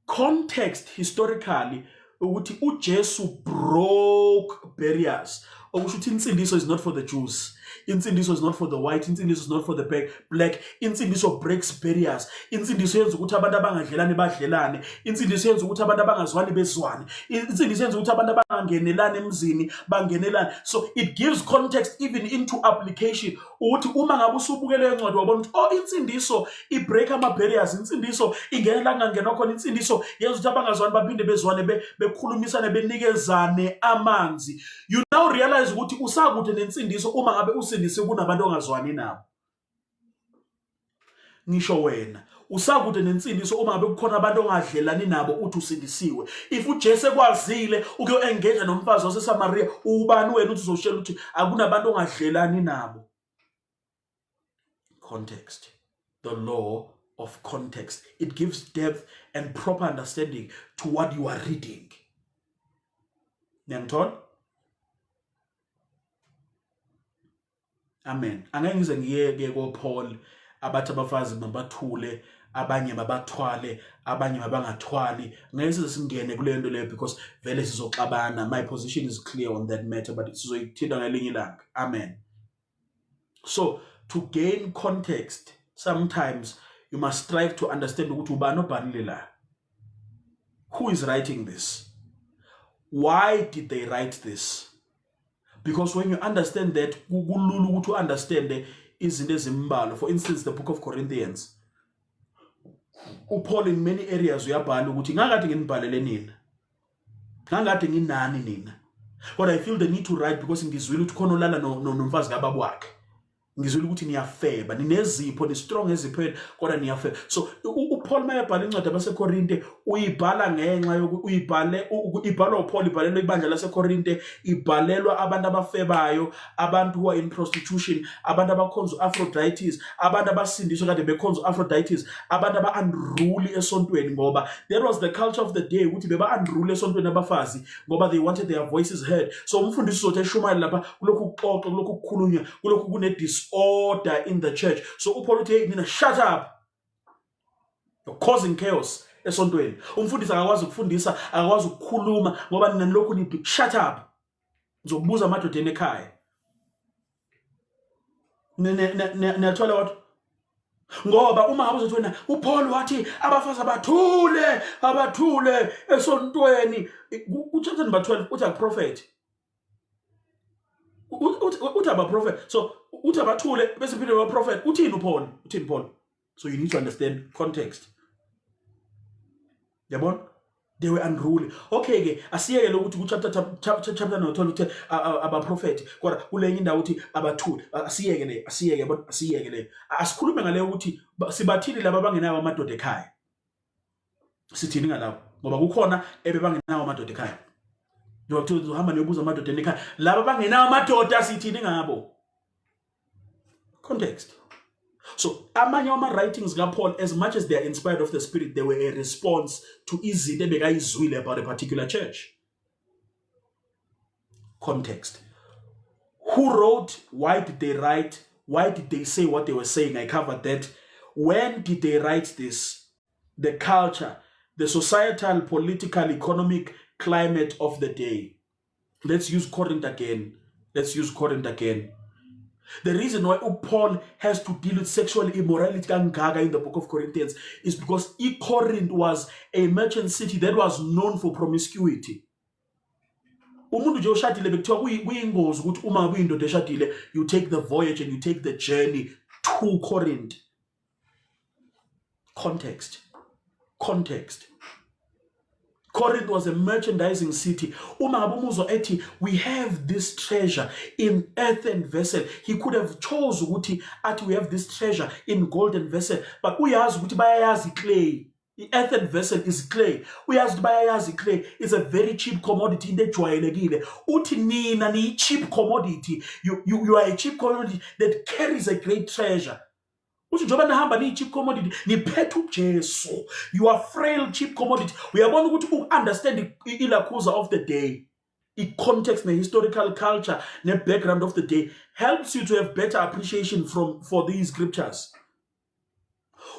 [SPEAKER 1] context historically ukuthi uJesu broke barriers. Okusho ukuthi insindiso is not for the Jews. Insindiso is not for the white. Insindiso is not for the black. Insindiso breaks barriers. Insindiso yenza ukuthi abantu abangadlelani badlelane. Insindiso yenza ukuthi abantu abangazwani bezwane. Insindiso yenza ukuthi abantu abangangenelani emzini bangenelane. So it gives context even into application. Ukuthi uma ngabe usubukele encwadi wabona ukuthi oh insindiso ibreak ama barriers. Insindiso ingenela kungangenwa khona. Insindiso yenza ukuthi abangazwani baphinde bezwane bekhulumisane benikezane amanzi. You now realize ukuthi usakude nensindiso uma ngabe usindise kunabantu ongazwani nabo. Ngisho wena usakude nensindiso uma ngabe kukhona abantu ongadlelani nabo uthi usindisiwe. If uJesu ekwazile uke engage nomfazi waseSamaria, ubani wena uthi uzoshela ukuthi akunabantu ongadlelani nabo. Context. The law of context. It gives depth and proper understanding to what you are reading. Niyangithola? Amen. Angeke ngize ngiyeke koPaul abathi abafazi mabathule, abanye mabathwale, abanye mabangathwali. Ngeke size singene kule nto leyo because vele sizoxabana. My position is clear on that matter, but sizoyithinta ngelinye ilanga. Amen. So to gain context, sometimes you must strive to understand ukuthi ubani obhalile la. Who is writing this? Why did they write this? Because when you understand that, kulula ukuthi understand izinto ezimbalo. For instance, the book of Corinthians. Paul in many areas uyabhala ukuthi ngakade nginibhalele nina. Ngakade nginani nina. But I feel the need to write because ngizwile ukuthi khona olala nomfazi kababa wakhe. Ngizwile ukuthi niyafeba, ninezipho, ni strong ezipheni kodwa niyafeba. So uPaul mayabhala incwadi yabaseKorinte uyibhala ngenxa ibhalwa uPaul ibhalelwa ibandla laseKorinte, ibhalelwa abantu abafebayo, abantu who are in prostitution, abantu abakhonza Aphrodite, abantu abasindiswa kade bekhonza Aphrodite, abantu aba-unruly esontweni ngoba that was the culture of the day ukuthi beba-unruly esontweni abafazi ngoba they wanted their voices heard. So umfundisi uzothi eshumayela lapha kulokhu kuxoxa, kulokhu kukhulunywa, kulokhu kune-disorder in the church. So uPaul uthi hey nina shut up. You're causing chaos esontweni. Umfundisi akakwazi ukufundisa, akakwazi ukukhuluma ngoba nina lokhu nithi shut up. Ngizokubuza amadodeni ekhaya. Niyathola what? Ngoba uma ngabe uzothi wena uPaul wathi abafazi abathule esontweni. uChapter number 12 uthi akuprofeti. Uthi abaprofeti. So uthi abathule bese phinde abaprofeti. Uthini uPaul? Uthini Paul? So you need to understand context. Yabona? They were unruly. Okay ke asiyeke lokuthi chapter number 12 uthi abaprofeti kodwa kulenye indawo uthi abathule. Asiyeke le. Asikhulume ngale ukuthi sibathini laba bangenayo amadoda ekhaya. Sithini ngalabo? Ngoba kukhona ebebangenayo amadoda ekhaya. Njengoba uzohamba niyobuza amadoda ekhaya. Laba bangenayo amadoda sithini ngabo? Context. So, amanye writings kaPaul, as much as they are inspired of the Spirit, they were a response to izinto ebekayizwile about a particular church. Context. Who wrote? Why did they write? Why did they say what they were saying? I covered that. When did they write this? The culture, the societal, political, economic climate of the day. Let's use Corinth again. The reason why Paul has to deal with sexual immorality in the book of Corinthians is because Corinth was a merchant city that was known for promiscuity. You take the voyage and you take the journey to Corinth. Context. Corinth was a merchandising city. We have this treasure in earthen vessel. He could have chosen we have this treasure in golden vessel, but we ask clay. The earthen vessel is clay. We asked clay is a very cheap commodity in the joy. Cheap commodity. You are a cheap commodity that carries a great treasure. Cheap commodity. You are frail cheap commodity. We are going to understand the ilakuza of the day. The context, the historical culture, the background of the day helps you to have better appreciation for these scriptures.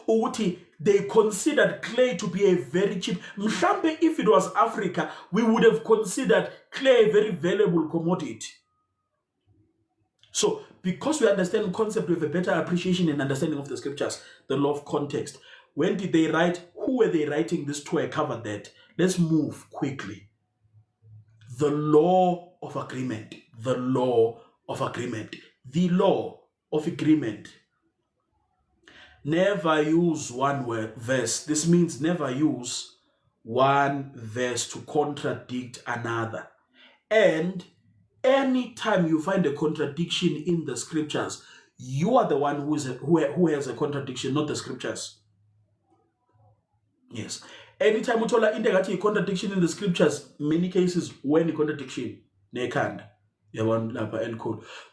[SPEAKER 1] ukuthi they considered clay to be a very cheap. Mhlambe, if it was Africa, we would have considered clay a very valuable commodity. So, because we understand the concept, we have a better appreciation and understanding of the scriptures, the law of context. When did they write? Who were they writing this to? I covered that. Let's move quickly. The law of agreement. The law of agreement. The law of agreement. Never use one verse. This means never use one verse to contradict another. And anytime you find a contradiction in the scriptures, you are the one who has a contradiction, not the scriptures. Yes. Anytime you told a contradiction in the scriptures, many cases when a contradiction, nekanda.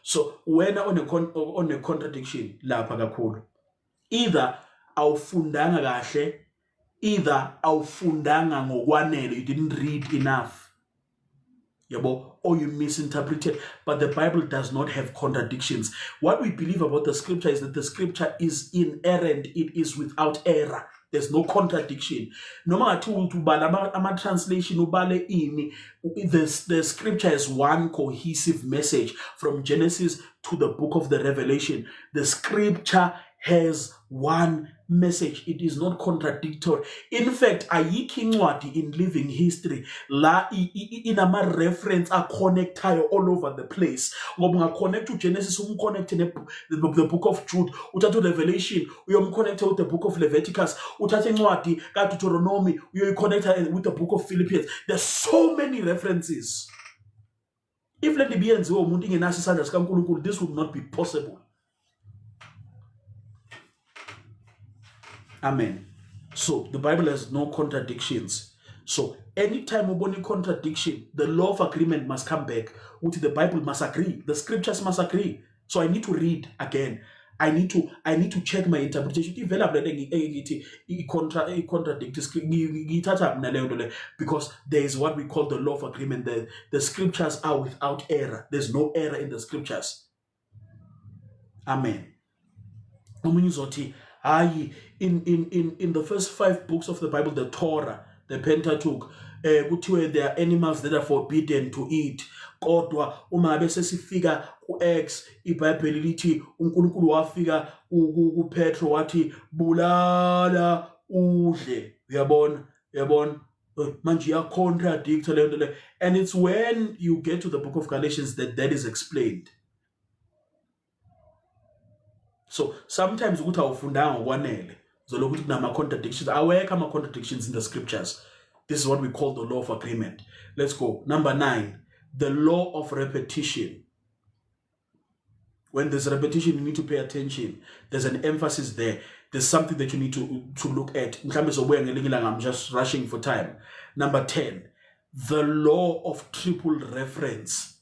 [SPEAKER 1] So when on a contradiction, either awufundanga kahle, either awufundanga ngokwanele, you didn't read enough, or you misinterpreted. But the Bible does not have contradictions. What we believe about the scripture is that the scripture is inerrant, it is without error. There's no contradiction. No matter what translation, the scripture is one cohesive message from Genesis to the book of the Revelation. The scripture has one message. It is not contradictory. In fact, ayikho incwadi in living history la inama reference are connected all over the place. Ngoba connect to Genesis, connect the book of Jude, uthatha Revelation, connect with the book of Leviticus, uthatha incwadi ka Deuteronomy, connect with the book of Philippians. There's so many references. If let be enziwe umuntu ingenaso isandla sikaNkulunkulu, this would not be possible. Amen. So the Bible has no contradictions. So anytime we want a contradiction, the law of agreement must come back. Which the Bible must agree. The scriptures must agree. So I need to read again. I need to check my interpretation. Because there is what we call the law of agreement. The scriptures are without error. There's no error in the scriptures. Amen. In the first 5 books of the Bible, the Torah, the Pentateuch, there are animals that are forbidden to eat. Kodwa uma ngabe sesifika ku-Acts, iBhayibheli lithi uNkulunkulu wafika kuPetro wathi bulala udle. Uyabona manje ya contradict le nto le. And it's when you get to the book of Galatians that is explained. So sometimes ukuthi awufundanga ngokwanele zolokuthi kunama contradictions. Awekho ama contradictions in the scriptures. This is what we call the law of agreement. Let's go. Number 9, the law of repetition. When there's repetition, you need to pay attention. There's an emphasis there. There's something that you need to look at. I'm just rushing for time. Number 10, the law of triple reference.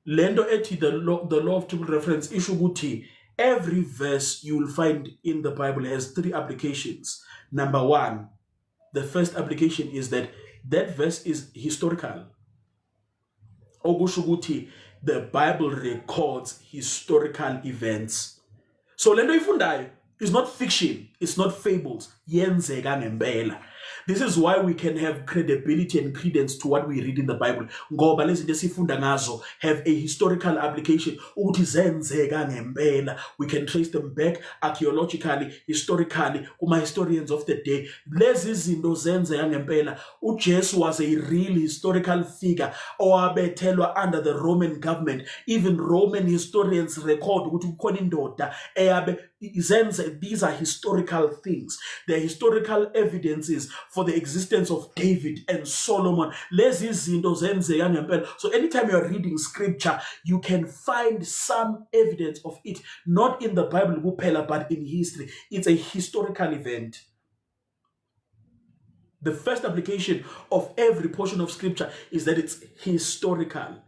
[SPEAKER 1] Lendo eti the law of triple reference ishuguti. Every verse you will find in the Bible has 3 applications. Number 1, the first application is that verse is historical. Ogushuguti, the Bible records historical events. So lento ifundayo is not fiction, it's not fables. Yenzeka ngempela. This is why we can have credibility and credence to what we read in the Bible. Ngoba lezinto esifunda ngazo have a historical application. Ukuthi zenzeka ngempela. We can trace them back archaeologically, historically, kuma historians of the day. Lezi zinto zenzeka ngempela. uJesu was a real historical figure owabethelwa under the Roman government. Even Roman historians record ukuthi kukhona indoda eyabe zenze. These are historical things. They're historical evidences for the existence of David and Solomon. Lezi zinto zenzeka ngempela. So anytime you're reading scripture, you can find some evidence of it, not in the Bible kuphela, but in history. It's a historical event. The first application of every portion of scripture is that it's historical.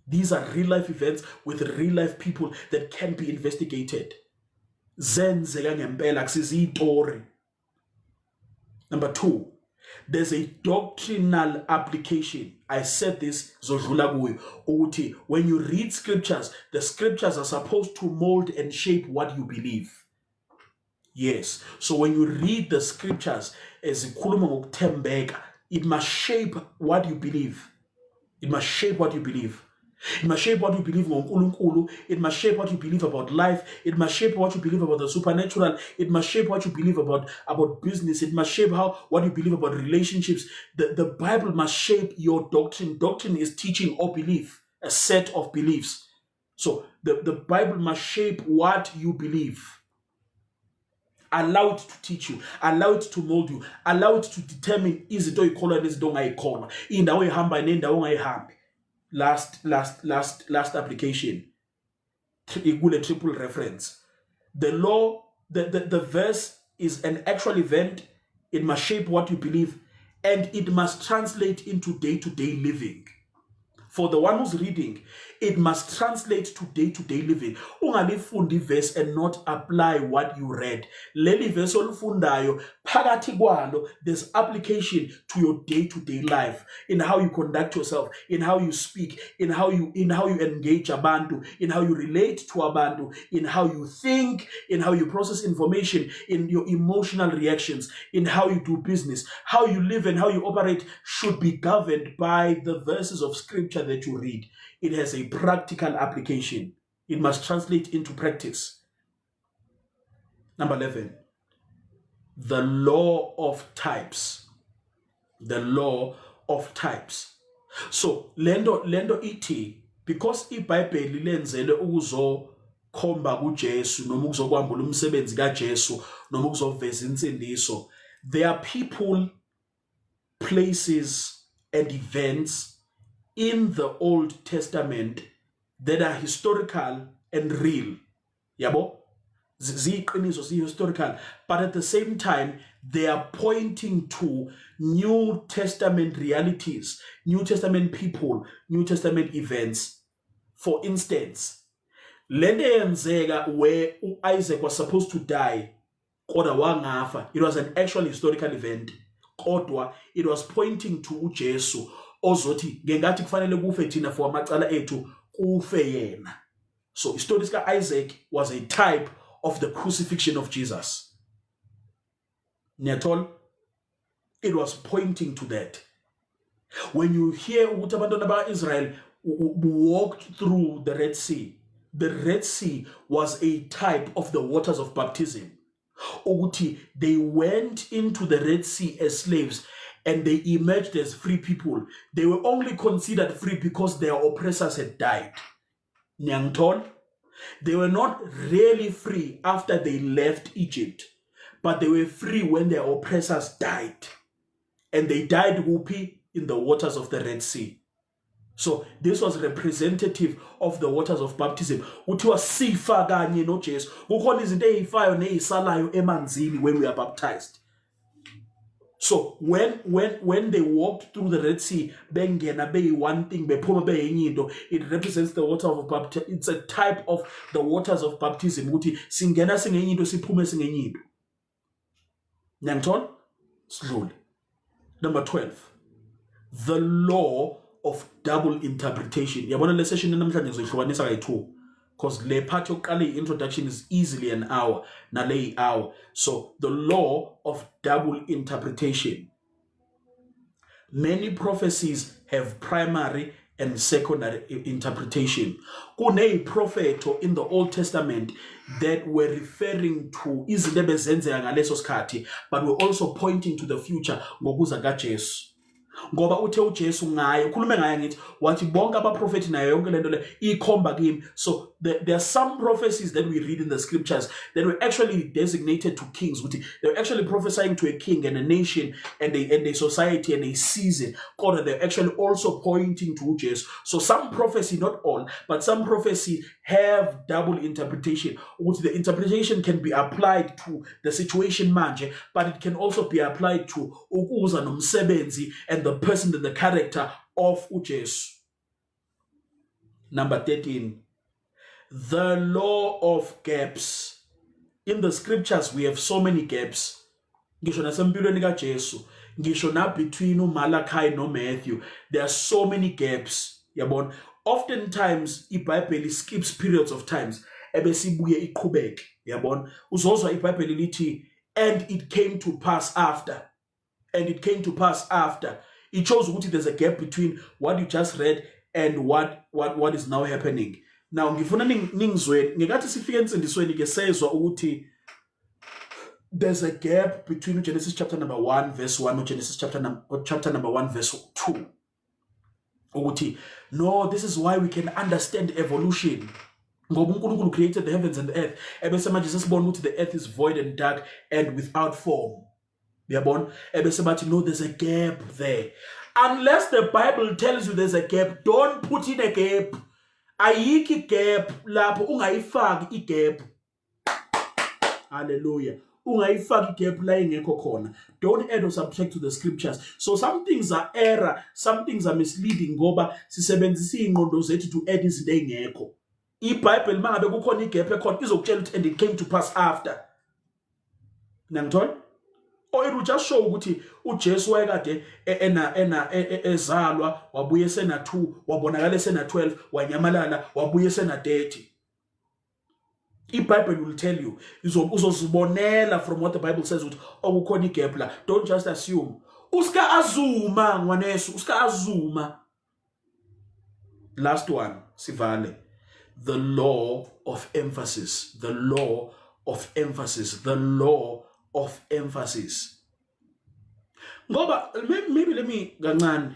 [SPEAKER 1] These are real life events with real life people that can be investigated. Zenzeka ngempela akusiziyitori. Number 2, there's a doctrinal application. I said this, zodlula kuyo, ukuthi when you read scriptures, the scriptures are supposed to mold and shape what you believe. Yes. So when you read the scriptures as ikhuluma ngokuthembeka, it must shape what you believe. It must shape what you believe. It must shape what you believe ngoNkulunkulu. It must shape what you believe about life. It must shape what you believe about the supernatural. It must shape what you believe about business. It must shape what you believe about relationships. The Bible must shape your doctrine. Doctrine is teaching or belief, a set of beliefs. So the Bible must shape what you believe. Allow it to teach you, allow it to mold you, allow it to determine izinto oyikholwa nezinto ongayikholwa, indawo ehamba nendawo ongayihambi. Last application, equal triple reference. The law, the verse is an actual event. It must shape what you believe, and it must translate into day-to-day living. For the one who's reading, it must translate to day-to-day living. Ungalifundi verse and not apply what you read. Leli verse olufundayo phakathi kwalo, there's application to your day-to-day life, in how you conduct yourself, in how you speak, in how you engage abantu, in how you relate to abantu, in how you think, in how you process information, in your emotional reactions, in how you do business. How you live and how you operate should be governed by the verses of scripture that you read. It has a practical application. It must translate into practice. Number 11, the law of types. The law of types. So lendo iti, because iBhayibheli lenzele ukuzokhomba kuJesu noma ukuzokwambula umsebenzi kaJesu noma ukuzoveza insindiso, there are people, places and events in the Old Testament that are historical and real. Yabo? Ziqiniso, historical, but at the same time they are pointing to New Testament realities, New Testament people, New Testament events. For instance, lento eyenzeka where Isaac was supposed to die, kodwa wangafa, it was an actual historical event. Kodwa it was pointing to uJesu ozothi ngengathi kufanele kufe thina for amacala ethu kufe yena. So story ka Isaac was a type of the crucifixion of Jesus. Niyathola? It was pointing to that. When you hear ukuthi abantwana ba-Israel walked through the Red Sea was a type of the waters of baptism. Ukuthi they went into the Red Sea as slaves and they emerged as free people. They were only considered free because their oppressors had died. Nyangtol? They were not really free after they left Egypt, but they were free when their oppressors died. And they died whoopee in the waters of the Red Sea. So this was representative of the waters of baptism. Uthiwa sifa kanye noJesu. Kukhona izinto ezifayo nezisalayo emanzini when we are baptized. So when they walked through the Red Sea, bengena be one thing, bephuma be enye into, it represents the water of baptism. It's a type of the waters of baptism. Ukuthi singena singenye into siphume singenye into. Nyangton? Slowly. Number 12. The law of double interpretation. Yabona le session namhlanje ngizoyihlukanisa kayi-2 because le part yokuqala introduction is easily an hour, nale hour. So the law of double interpretation. Many prophecies have primary and secondary interpretation. Kune propheto in the Old Testament that were referring to izinto ebezenzeka ngaleso sikhathi, but were also pointing to the future ngokuza kaJesu. Ngoba uthe uJesu ngaye ukhulume ngaye ngithi wathi bonke abaprofeti nayo yonke lento le ikhomba kimi. So there are some prophecies that we read in the scriptures that were actually designated to kings. They were actually prophesying to a king and a nation and a society and a season. God, they're actually also pointing to Jesus. So some prophecy, not all, but some prophecy have double interpretation. The interpretation can be applied to the situation manje, but it can also be applied to ukuza nomsebenzi and the person and the character of uJesu. Number 13, the law of gaps. In the scriptures, we have so many gaps. Ngisho nasempilweni kaJesu, ngisho na between uMalachi no Matthew, there are so many gaps. Yabona, oftentimes iBhayibheli skips periods of times, ebesibuye iqhubeke. Yabona? Uzozwa iBhayibheli lithi and it came to pass after. And it came to pass after. It shows ukuthi there's a gap between what you just read and what is now happening. Now ngifuna ningizwe ngekathi sifike ensindisweni ke sezwa ukuthi there's a gap between Genesis chapter number 1 verse 1 and Genesis chapter number 1 verse 2. Ukuthi no, this is why we can understand evolution. Ngoba uNkulunkulu created the heavens and the earth. Ebese manje sesibona ukuthi the earth is void and dark and without form. Yabona? Ebese bathi no, there's a gap there. Unless the Bible tells you there's a gap, don't put in a gap. Ayiki gap lapho ungayifaki igap. Hallelujah. Ungayifaki igap la ingekho khona. Don't add or subtract to the scriptures. So some things are error, some things are misleading ngoba sisebenzisa ingqondo zethu to add izinto engekho. IBhayibheli mangabe kukhona igap ekhona izokutshela ukuthi and it came to pass after. Nangithola? Or it will just show ukuthi uJesu wayekade ezalwa wabuye sena 2 wabonakala sena 12 wanyamalala wabuye sena 30. IBhayibheli will tell you uzozibonela from what the Bible says ukuthi okukhona igap la. Don't just assume. Uska azuma ngwanesu, uska azuma. Last one, sivale. The law of emphasis. The law of emphasis. The law of emphasis. Ngoba maybe let me kancane.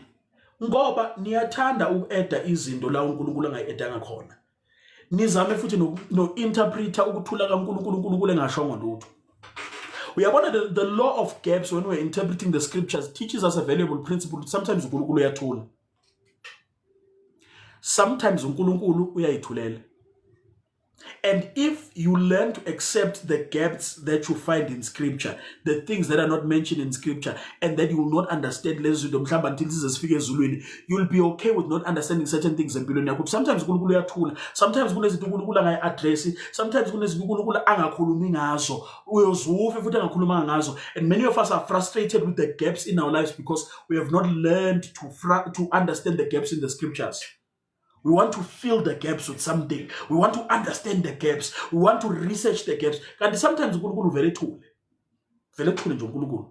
[SPEAKER 1] Ngoba niyathanda ukueda izinto la uNkulunkulu angayiedanga khona. Nizame futhi no interpreter ukuthula kaNkulunkulu engashongo lutho. Uyabona the law of gaps when we're interpreting the scriptures teaches us a valuable principle. Sometimes uNkulunkulu uyathula. Sometimes uNkulunkulu uyayithulela. And if you learn to accept the gaps that you find in scripture, the things that are not mentioned in scripture, and that you will not understand until you'll be okay with not understanding certain things. Sometimes sometimes and many of us are frustrated with the gaps in our lives because we have not learned to understand the gaps in the scriptures. We want to fill the gaps with something. We want to understand the gaps. We want to research the gaps. And sometimes uNkulunkulu vele thule. Vele thule nje uNkulunkulu.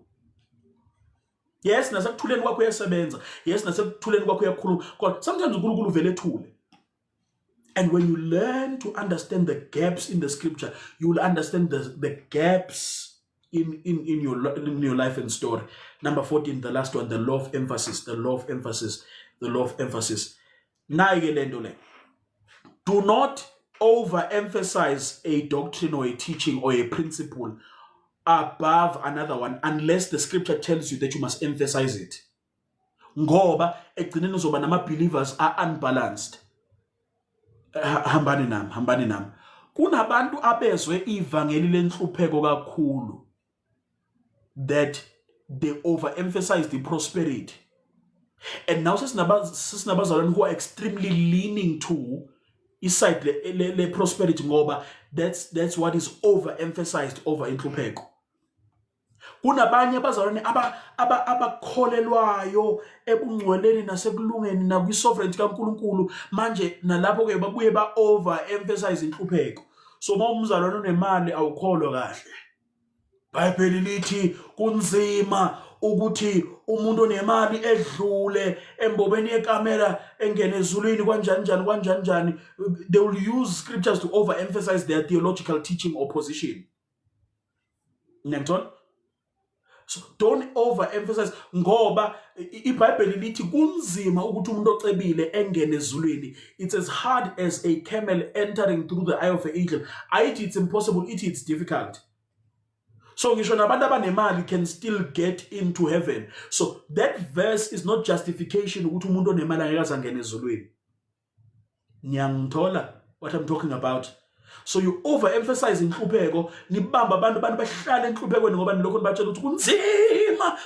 [SPEAKER 1] Yes, nasekuthuleni kwakho uyasebenza. Yes, nasekuthuleni kwakho uyakhuluma. Kodwa sometimes uNkulunkulu vele thule. And when you learn to understand the gaps in the scripture, you will understand the gaps in your life and story. Number 14, the last one, the law of emphasis. The law of emphasis. The law of emphasis. Do not overemphasize a doctrine or a teaching or a principle above another one unless the scripture tells you that you must emphasize it. Ngoba ekugcineni uzoba nama-believers are unbalanced. Hambani nam. Kunabantu abezwe ivangeli lenhlupheko kakhulu that they overemphasize the prosperity. And now sinabazalwane who are extremely leaning to iside le prosperity ngoba that's what is overemphasized over inhlupheko. Kunabanye abazalwane abakholelwayo ebungcweleni nasekulungeni nakwi-sovereignty kaNkulunkulu manje nalapho ke babuye ba-overemphasize inhlupheko. So uma umzalwane unemali awukholwa kahle. Bhayibheli lithi kunzima ukuthi umuntu onemali edlule embobeni yekamera engene ezulwini kanjani. They will use scriptures to overemphasize their theological teaching or position. Nangithola? So don't overemphasize ngoba iBhayibheli lithi kunzima ukuthi umuntu ocebile engene ezulwini. It's as hard as a camel entering through the eye of an eagle. It's impossible, it's difficult. So ngisho nabantu abanemali can still get into heaven. So that verse is not justification ukuthi umuntu onemali angeke angene ezulwini. Niyangithola what I'm talking about? So you overemphasize inhlupheko, nibamba abantu bahlala enhluphekweni ngoba nilokho nibatshela ukuthi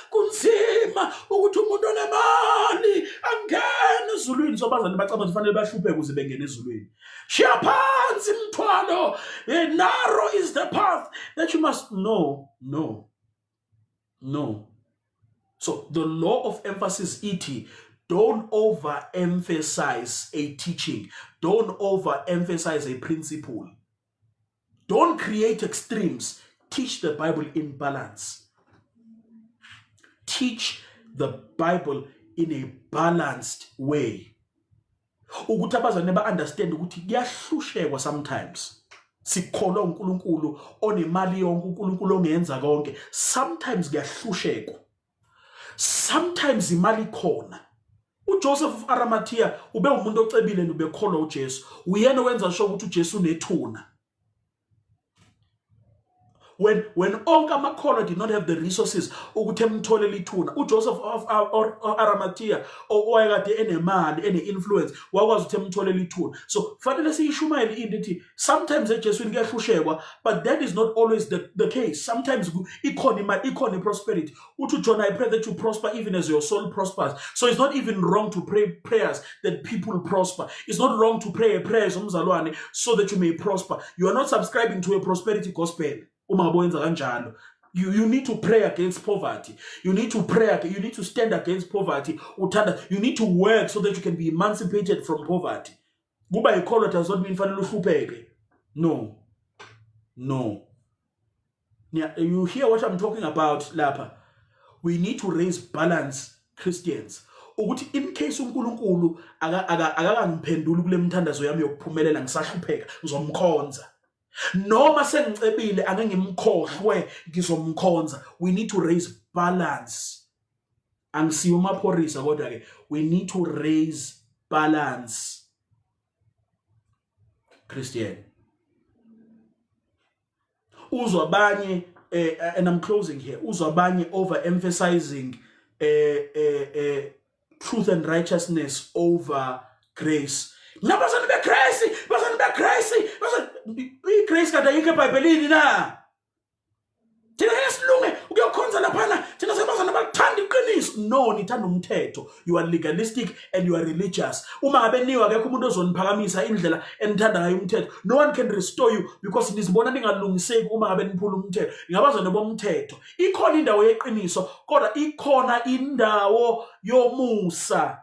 [SPEAKER 1] kunzima ukuthi umuntu onemali angene ezulwini. So bazali bacabanga kufanele bahlupheke ukuze bengene ezulwini. Shiya phansi imthwalo, narrow is the path that you must know. No. So the law of emphasis iti, don't overemphasize a teaching. Don't overemphasize a principle. Don't create extremes. Teach the Bible in balance. Teach the Bible in a balanced way. Ukuthi abazane ba-understand ukuthi kuyahlushekwa sometimes. Sikholwa uNkulunkulu onemali yonke, uNkulunkulu ongenza konke. Sometimes kuyahlushekwa. Sometimes imali khona. uJoseph of Arimathea ube umuntu ocebile nobekholwa uJesu. Uyena owenza sho ukuthi uJesu unethuna. When onke amakholwa did not have the resources ukuthi emtholele ithuna, uJoseph of Arimathea owayekade enemali, ene-influence, wakwazi ukuthi emtholele ithuna. So fanele siyishumayele into ethi sometimes eJeswini kuyahlushekwa, but that is not always the case. Sometimes ikhona prosperity. Uthi John, I pray that you prosper even as your soul prospers. So it's not even wrong to pray prayers that people prosper. It's not wrong to pray prayers so that you may prosper. You are not subscribing to a prosperity gospel. You need to pray against poverty. You need to pray. You need to stand against poverty. You need to work so that you can be emancipated from poverty. Buba ikholwa does not mean fanele uhlupeke. No. You hear what I'm talking about, lapha? We need to raise balance, Christians. Ukuthi in case uNkulunkulu akangiphenduli kule mthandazo yami yokuphumelela ngisahlupheka, ngizomkhonza. Noma sengicebile angengimkhohlwe ngizomkhonza. We need to raise balance. Angisiyo maphorisa kodwa ke we need to raise balance, Christian. Uzwa abanye and I'm closing here. Uzwa abanye overemphasizing truth and righteousness over grace. Nabazana be crazy. I-grace kade ayikho eBhayibhelini na. Thina yesilunge ukuyokhonza laphana, thina sebazana bathanda iqiniso. No, nithanda umthetho. You are legalistic and you are religious. Uma ngabe niwa akekho umuntu ozoniphakamisa indlela enithanda ngayo umthetho. No one can restore you because nisibona ningalungiseki uma ngabe niphula umthetho. Ngabazana bomthetho. Ikhona indawo yeqiniso, kodwa ikhona indawo yomusa.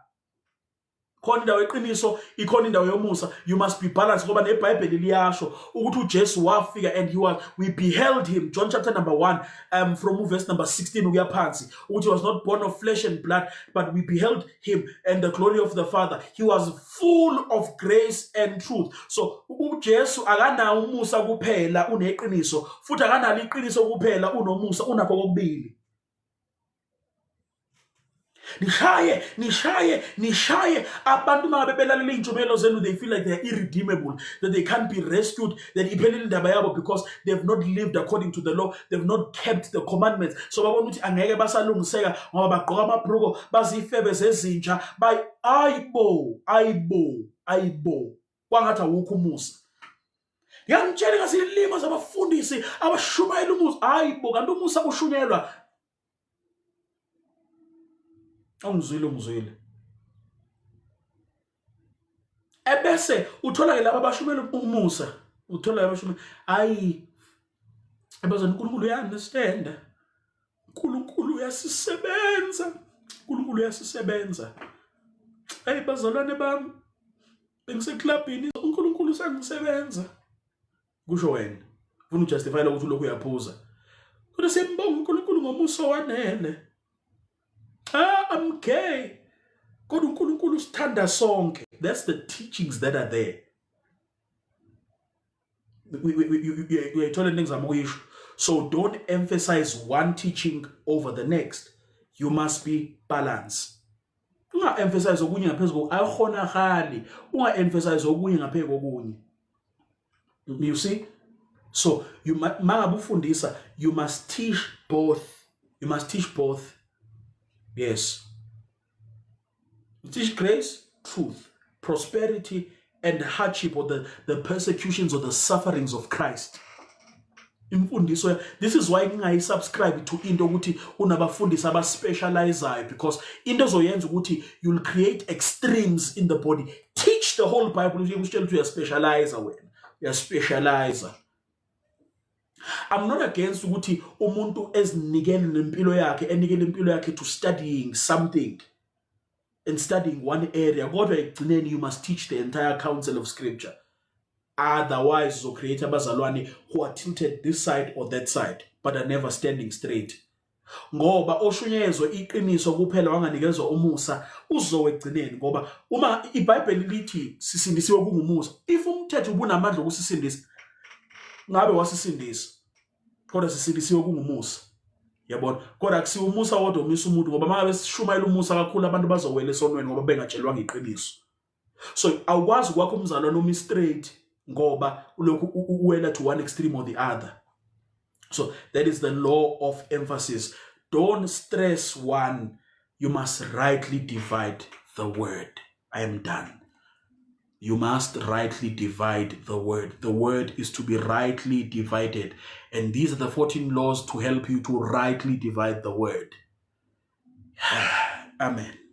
[SPEAKER 1] Khona indawo yeqiniso, ikhona indawo yomusa. You must be balanced ngoba neBhayibheli liyasho ukuthi uJesu wafika and we beheld him. John chapter number 1 from verse number 16 ukuya phansi. Ukuthi he was not born of flesh and blood, but we beheld him and the glory of the Father. He was full of grace and truth. So uJesu akanawo umusa kuphela, uneqiniso, futhi akanalo iqiniso kuphela, unomusa, unakho kokubili. Nishaye abantu mangabe belalele intshumayelo zenu, they feel like they are irredeemable, that they can't be rescued, that iphelile indaba yabo because they've not lived according to the law, they've not kept the commandments. So babona ukuthi angeke basalungiseka ngoba bagqoka amabhruko, bazifebe zezinja, ayibo kwangathi awukho umusa. Ngiyamtshela ngasilima zabafundisi abashumayela umusa, ayibo kanti umusa ushunyelwa. Ungizwile. Ebese uthola ke laba abashumela umusa, uthola abashumela ebazana uNkulunkulu uya-understand. uNkulunkulu uyasisebenza. Bazalwane bami, bengiseklabhini, uNkulunkulu usangisebenza. Kusho wena, ufuna ujustify ukuthi lokhu uyaphuza. Kodwa siyambonga uNkulunkulu ngomusa wanele. I'm gay. Kodwa uNkulunkulu usithanda sonke. That's the teachings that are there. We told things I'm wish. So don't emphasize one teaching over the next. You must be balanced. Unga emphasize okunye ngaphezulu ayikhonakali. Unga emphasize okunye ngaphezulu kokunye. You see? So you mangabufundisa, you must teach both. Yes. Teach grace, truth, prosperity, and hardship, or the persecutions or the sufferings of Christ. This is why I subscribe to into ukuthi unabafundisi abaspecialize, because into zoyenza ukuthi you'll create extremes in the body. Teach the whole Bible. You are specializer. You are specializer. I'm not against ukuthi umuntu ezinikele nempilo yakhe to studying something and studying one area. Kodwa ekugcineni you must teach the entire counsel of scripture. Otherwise, so create abazalwane who are tilted this side or that side, but are never standing straight. Ngoba oshunyezwe iqiniso kuphela wanganikezwa umusa uzowe egcineni, ngoba uma iBhayibheli lithi sisindisiwe kungumusa, if umthetho ubunamandla ukusisindisa, ngabe wasisindisa, kodwa sisindisiwe kungumusa. Yabona, kodwa akusiwo umusa wodwa omisa umuntu, ngoba mangabe sishumayela umusa kakhulu abantu bazowela esonweni ngoba bengatshelwanga iqiniso. So awukwazi kwakho umzalwane omi straight ngoba ulokhu uwela to one extreme or the other. So that is the law of emphasis. Don't stress one. You must rightly divide the word. I am done. You must rightly divide the word. The word is to be rightly divided. And these are the 14 laws to help you to rightly divide the word. Amen.